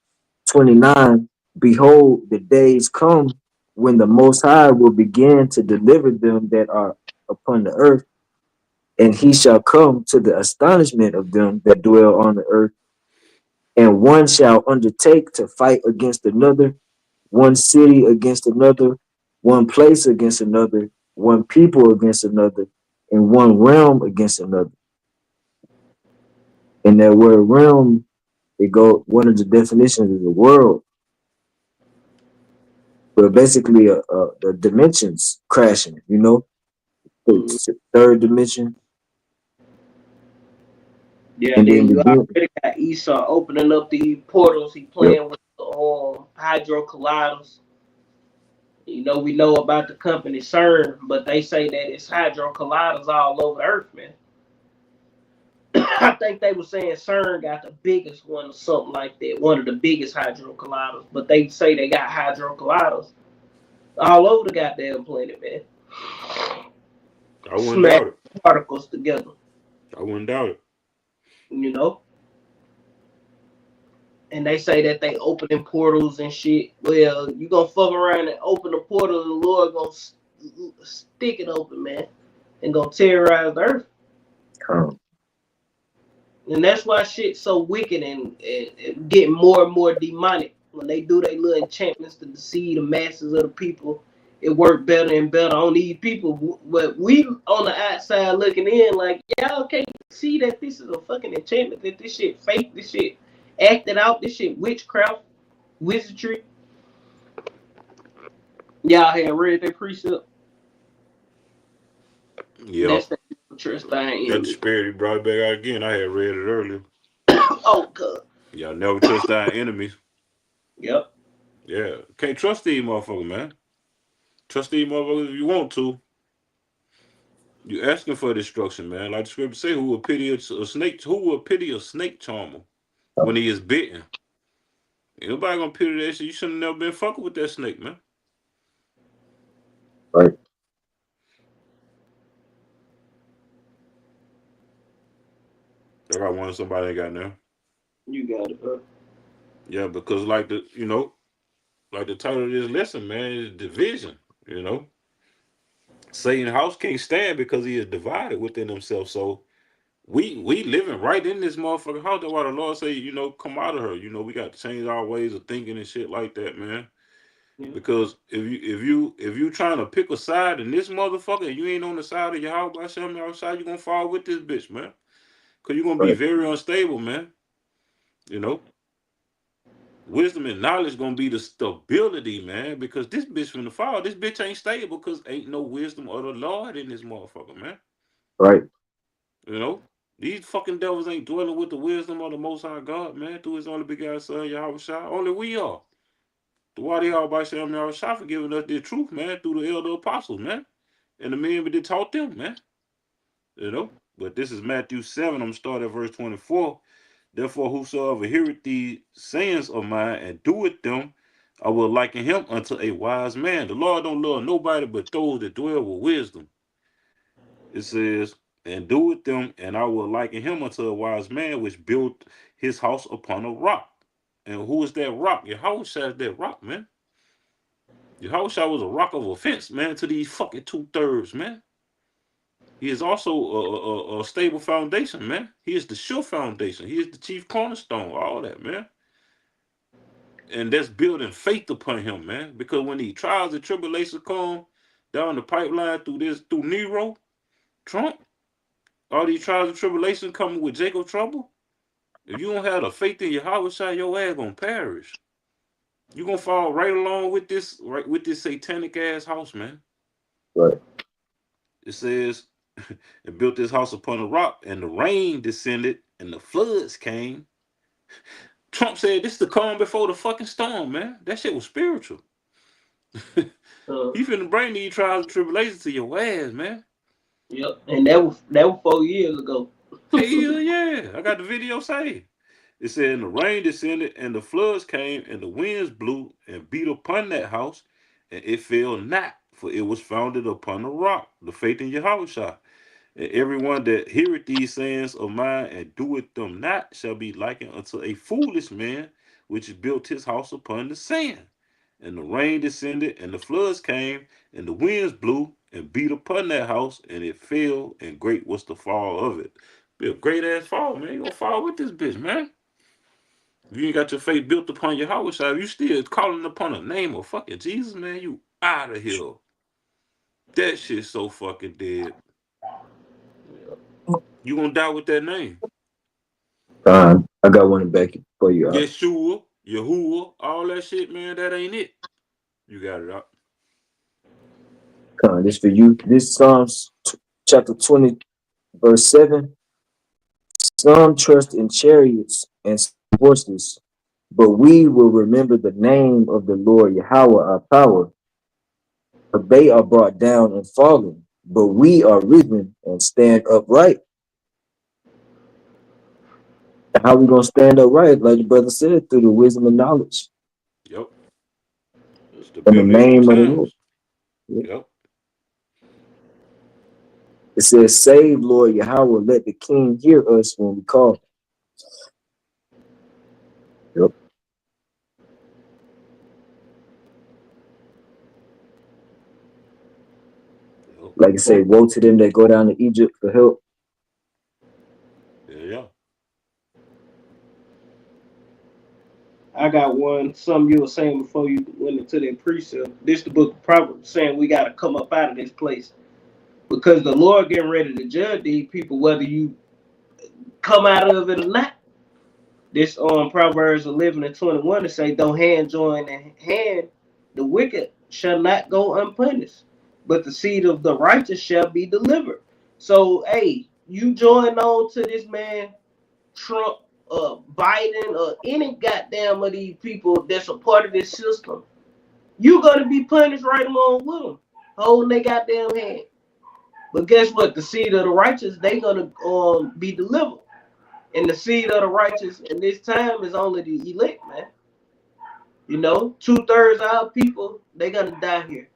29. Behold, the days come when the Most High will begin to deliver them that are upon the earth, and he shall come to the astonishment of them that dwell on the earth, and one shall undertake to fight against another, one city against another, one place against another, one people against another, and one realm against another. And that word realm, one of the definitions is a world, but basically the dimensions crashing, it's the third dimension, Yeah, and then then you the already got Esau opening up the portals. He yep, playing with the hydro colliders. We know about the company CERN, but they say that it's hydro colliders all over the earth, man. I think they were saying CERN got the biggest one or something like that, one of the biggest hydro colliders. But they say they got hydro colliders all over the goddamn planet, man. I wouldn't Smack doubt it. particles together, I wouldn't doubt it. you know. And they say that they opening portals and shit. Well, you gonna fuck around and open the portal, and the Lord gonna stick it open, man, and gonna terrorize the earth. um, And that's why shit's so wicked and getting more and more demonic. When they do their little enchantments to deceive the masses of the people, it worked better and better on these people. But we on the outside looking in, like, y'all can't see that this is a fucking enchantment, that this shit fake, this shit acted out, this shit witchcraft, wizardry. Y'all had read that precept. Yep. That's the trust thing That the enemy. spirit he brought back out again. I had read it earlier. Oh, God. Y'all never trust our enemies. Yep. Yeah. Can't trust these motherfuckers, man. Trust these motherfuckers if you want to. You asking for destruction, man. Like the scripture say, who will pity a snake? Who will pity a snake charmer when he is bitten? Ain't nobody gonna pity that shit. You should have never been fucking with that snake, man. Right. I got one somebody ain't got now. You got it, bro. Yeah, because like the like the title of this lesson, man, is division. Satan's house can't stand because he is divided within himself. So we living right in this motherfucking house. That's why the Lord say, come out of her. We got to change our ways of thinking and shit like that, man. Yeah. Because if you trying to pick a side in this motherfucker, and you ain't on the side of your house by something outside, you gonna fall with this bitch, man. Cause you're gonna be very unstable, man. Wisdom and knowledge gonna be the stability, man. Because this bitch from the fall, this bitch ain't stable because ain't no wisdom of the Lord in this motherfucker, man. Right. These fucking devils ain't dwelling with the wisdom of the Most High God, man. Through His only begotten Son, Yahweh Shai. Only we are. Why they all by Shem Yahweh Shai for giving us the truth, man, through the elder apostles, man. And the men that taught them, man. But this is Matthew 7. I'm starting at verse 24. Therefore, whosoever heareth these sayings of mine and doeth them, I will liken him unto a wise man. The Lord don't love nobody but those that dwell with wisdom. It says, and doeth them, and I will liken him unto a wise man which built his house upon a rock. And who is that rock? Yahushua is that rock, man. Yahushua was a rock of offense, man, to these fucking 2/3, man. He is also a stable foundation, man. He is the sure foundation. He is the chief cornerstone, all that, man. And that's building faith upon him, man. Because when these trials and tribulations come down the pipeline through Nero, Trump, all these trials and tribulations coming with Jacob trouble, if you don't have the faith in Yahweh, your ass gonna perish. You're gonna fall right along with this satanic ass house, man. Right. It says, and built this house upon a rock, and the rain descended, and the floods came. Trump said this the calm before the fucking storm, man. That shit was spiritual. He finna bring these trials and tribulations to your ass, man. Yep, and that was 4 years ago. Hell yeah, I got the video saved. It said, and the rain descended, and the floods came, and the winds blew and beat upon that house, and it fell not, for it was founded upon a rock, the faith in Yahushua. And everyone that heareth these sayings of mine and doeth them not shall be likened unto a foolish man, which built his house upon the sand. And the rain descended, and the floods came, and the winds blew and beat upon that house, and it fell, and great was the fall of it. Be a great ass fall, man. You gonna fall with this bitch, man. If you ain't got your faith built upon your house, if you still calling upon the name of fucking Jesus, man, you out of here. That shit's so fucking dead. You gonna die with that name. I got one back for you. Yeshua, Yahuwah, all that shit, man, that ain't it. You got it up. This for you. This Psalms chapter 20, verse 7. Some trust in chariots and horses, but we will remember the name of the Lord Yahweh our power. For they are brought down and fallen, but we are risen and stand upright. How we gonna stand upright? Like the brother said, through the wisdom and knowledge. Yep. In the name of the Lord. Yep. It says, save, Lord Yahweh, let the king hear us when we call. Yep. Like I say, woe to them that go down to Egypt for help. Yeah. I got one, something you were saying before you went into that precept. This the book of Proverbs saying we got to come up out of this place. Because the Lord getting ready to judge these people, whether you come out of it or not. This Proverbs 11 and 21 to say, though hand join in hand, the wicked shall not go unpunished, but the seed of the righteous shall be delivered. So, hey, you join on to this man, Trump, Biden, or any goddamn of these people that's a part of this system, you gonna be punished right along with them, holding their goddamn hand. But guess what? The seed of the righteous, they gonna be delivered. And the seed of the righteous in this time is only the elect, man. You know, 2/3 of our people, they gonna die here.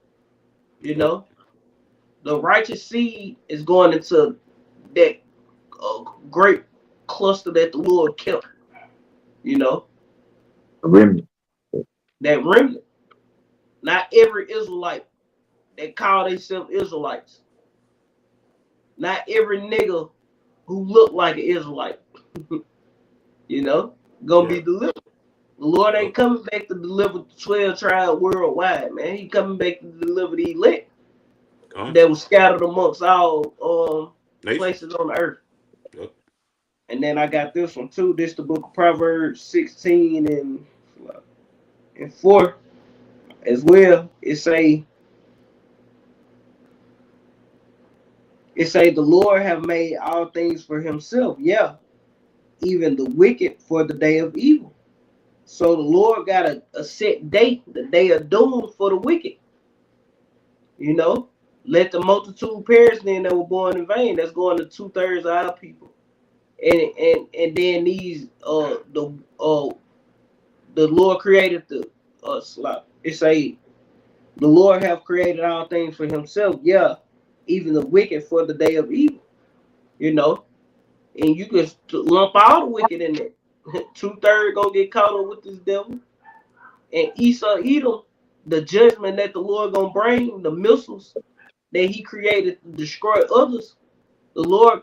You Yep. know, the righteous seed is going into that great cluster that the Lord kept. You know, Remnant. that remnant. Not every Israelite that call themselves Israelites. Not every nigga who look like an Israelite. You know, gonna Yeah. be delivered. The Lord Yep. ain't coming back to deliver the 12 tribes worldwide, man. He coming back to deliver the elect that was scattered amongst all places on the earth. Yep. And then I got this one too. This the book of Proverbs 16 and 4 as well. It say the Lord have made all things for himself. Yeah, even the wicked for the day of evil. So the Lord got a set date, the day of doom for the wicked. You know, let the multitude perish, then they were born in vain. That's going to 2/3 of our people. And then these the Lord created the it say the Lord have created all things for himself. Yeah, even the wicked for the day of evil. You know, and you can lump all the wicked in there. 2/3 gonna get caught up with this devil. And Esau Edom, the judgment that the Lord gonna bring, the missiles that he created to destroy others, the Lord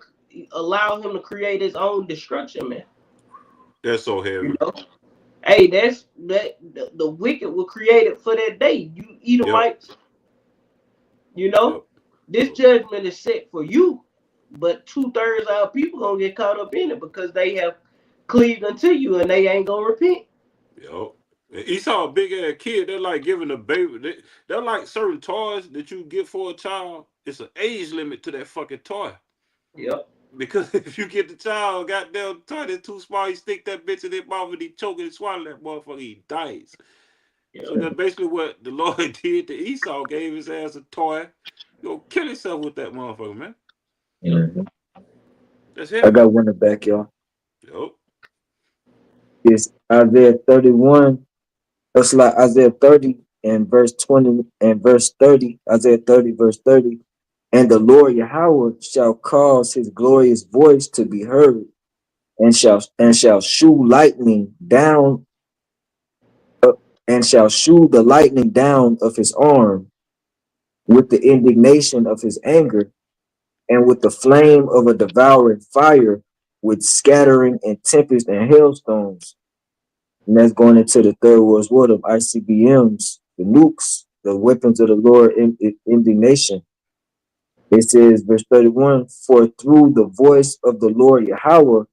allowed him to create his own destruction, man. That's so heavy. You know? Hey, the wicked were created for that day. You Yep. Edomites, you know, Yep. this judgment is set for you, but 2/3 of our people gonna get caught up in it because they have cleaved unto you and they ain't gonna repent. Yep. And Esau a big ass kid. They're like giving a baby. They're like certain toys that you get for a child. It's an age limit to that fucking toy. Yep. Because if you get the child, goddamn toy that's too small, you stick that bitch in their mouth and he choke and swallow that motherfucker, he dies. Yep. So that's basically what the Lord did to Esau. Gave his ass a toy. Go kill himself with that motherfucker, man. Mhm. That's I heavy. got one in the back, y'all. Yep. It's Isaiah 31. That's like Isaiah 30 and verse 20 and verse 30. Isaiah 30, verse 30. And the Lord Yahweh shall cause his glorious voice to be heard, and shall shew lightning down and shall shew the lightning down of his arm with the indignation of his anger, and with the flame of a devouring fire, with scattering and tempest and hailstones. And that's going into the third world's war of ICBMs, the nukes, the weapons of the Lord indignation. It says, verse 31, for through the voice of the Lord Yahweh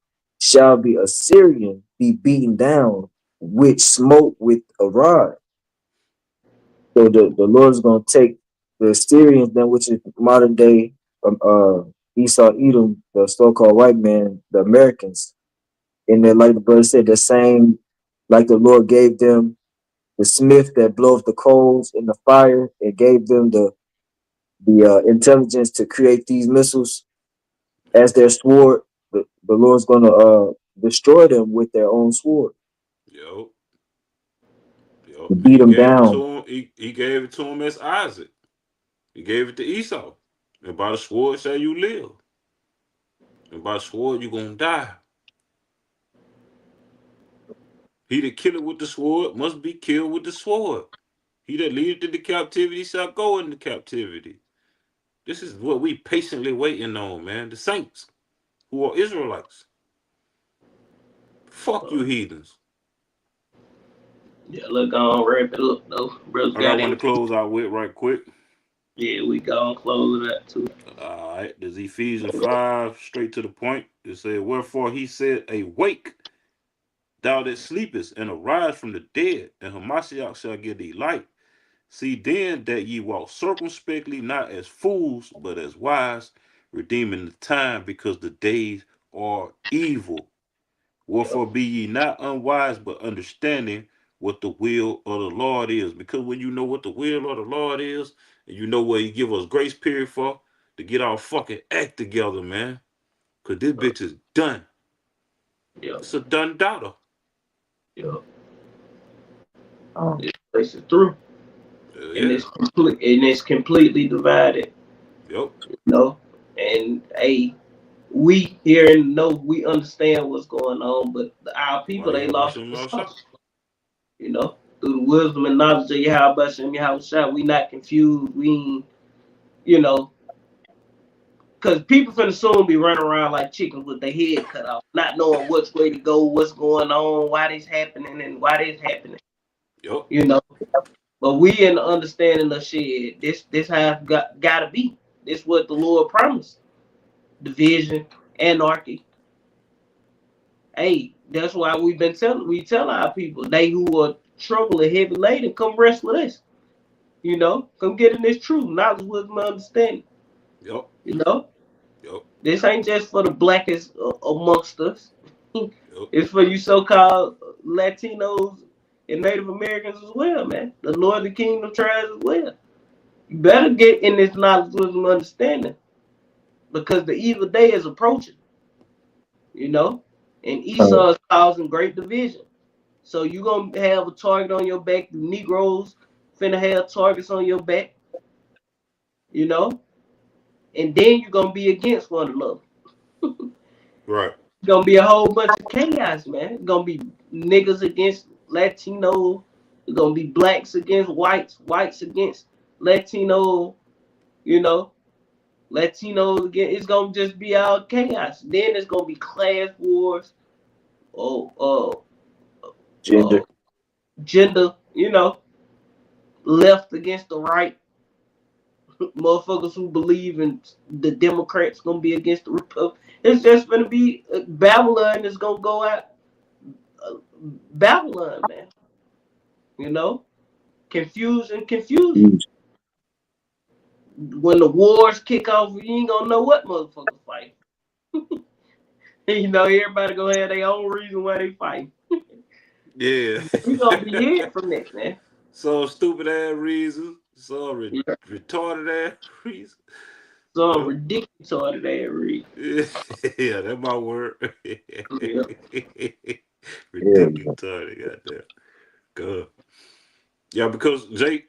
shall the Assyrian be beaten down, which smote with a rod. So the Lord is going to take the Assyrians, then, which is modern day Esau, Edom, the so-called white man, the Americans. And then, like the brother said, the same, like the Lord gave them the smith that bloweth the coals in the fire, and gave them the intelligence to create these missiles as their sword. The Lord's going to destroy them with their own sword, Yep. Yep. to And beat he them gave it to down. him. He gave it to him as Isaac. He gave it to Esau. And by the sword shall you live. And by the sword you're gonna die. He that killeth with the sword must be killed with the sword. He that leadeth into captivity shall go into captivity. This is what we patiently waiting on, man. The saints who are Israelites. Fuck you heathens. Yeah, look, I'll wrap it up though. Brothers I got got one to anything? close out with right quick. Yeah, we gonna close it out too. All right, there's Ephesians 5, straight to the point. It said, wherefore he said, awake, thou that sleepest, and arise from the dead, and Hamashiach shall give thee light. See then that ye walk circumspectly, not as fools, but as wise, redeeming the time, because the days are evil. Wherefore be ye not unwise, but understanding what the will of the Lord is. Because when you know what the will of the Lord is, and you know what he give us grace period for, to get our fucking act together, man. Cause this bitch is done. Yeah. It's a done daughter. Yeah. Um, This place is through. And Yeah. it's completely divided. Yep. You know? And hey, we here in the know, we understand what's going on, but our people, they lost the sauce. You know, through the wisdom and knowledge of Yahweh and Yahweh, we not confused. We ain't, you know, because people finna soon be running around like chickens with their head cut off, not knowing which way to go, what's going on, why this happening, and why this happening. Yep. You know, but we in the understanding of shit. This how it gotta be. This what the Lord promised. Division, anarchy. Hey, that's why we tell our people, they who are troubled and heavy laden, come rest with us. You know, come get in this truth, knowledge, wisdom, understanding. Yep. You know, Yep. this ain't just for the blackest amongst us. Yep. It's for you so-called Latinos and Native Americans as well, man. The Northern Kingdom tribes as well. You better get in this knowledge, wisdom, understanding, because the evil day is approaching. You know, and Esau is causing great division. So you gonna have a target on your back. The Negroes finna have targets on your back. You know, and then you're gonna be against one another. Right. It's gonna be a whole bunch of chaos, man. It's gonna be niggas against Latinos. It's gonna be blacks against whites, whites against Latino. You know, Latinos again. It's gonna just be all chaos. Then it's gonna be class wars. Gender. You know, left against the right. Motherfuckers who believe in the Democrats gonna be against the Republicans. It's just gonna be Babylon is gonna go out. Babylon, man. You know, confusion. When the wars kick off, you ain't gonna know what motherfuckers fight. You know, everybody gonna have their own reason why they fight. Yeah. We gonna be hearing from that, man. Some stupid ass reasons. Some retarded ass reasons. Some ridiculous sort of that reason. Yeah, that's my word. Yeah. Ridiculous, goddamn. Good. Yeah, because they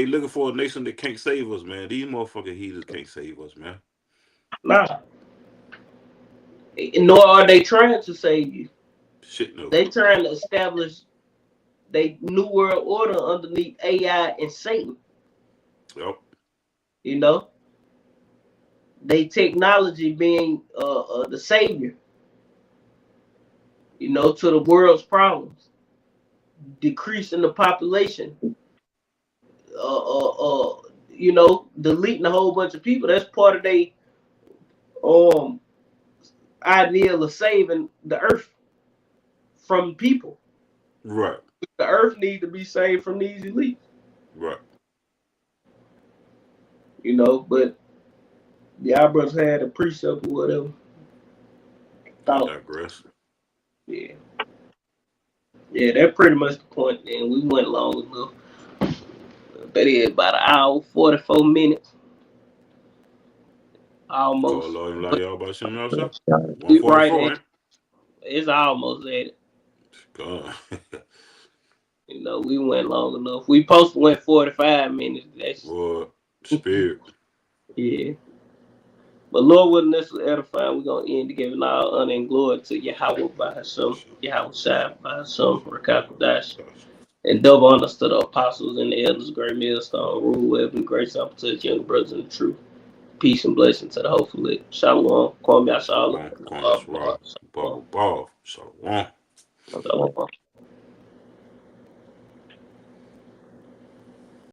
looking for a nation that can't save us, man. These motherfucking heathens can't save us, man. Nah. Nor are they trying to save you. Shit, no. They trying to establish they new world order underneath AI and Satan. Yep. You know, they technology being the savior. You know, to the world's problems, decreasing the population. You know, deleting a whole bunch of people. That's part of their ideal of saving the earth from people. Right. The earth needs to be saved from these elites. Right. You know, but the brothers had a precept or whatever. I digress. Yeah. Yeah, that's pretty much the point. And we went long enough. That is about an hour, 44 minutes. Almost. We right at, it's almost at it. God. You know, we went long enough. We supposed to went 45 minutes. That's what spirit. Yeah. But Lord willing, this was edifying. We're gonna end to giving all honor and glory to Yahweh by Hashem, Yahweh Shai by Hashem, Rakakadash. And double honors to the apostles and the elders, great millstone, rule, web, and grace up to the younger brothers in the truth. Peace and blessing to the hopefully. Shalom. Kwame Ashala. Shalom.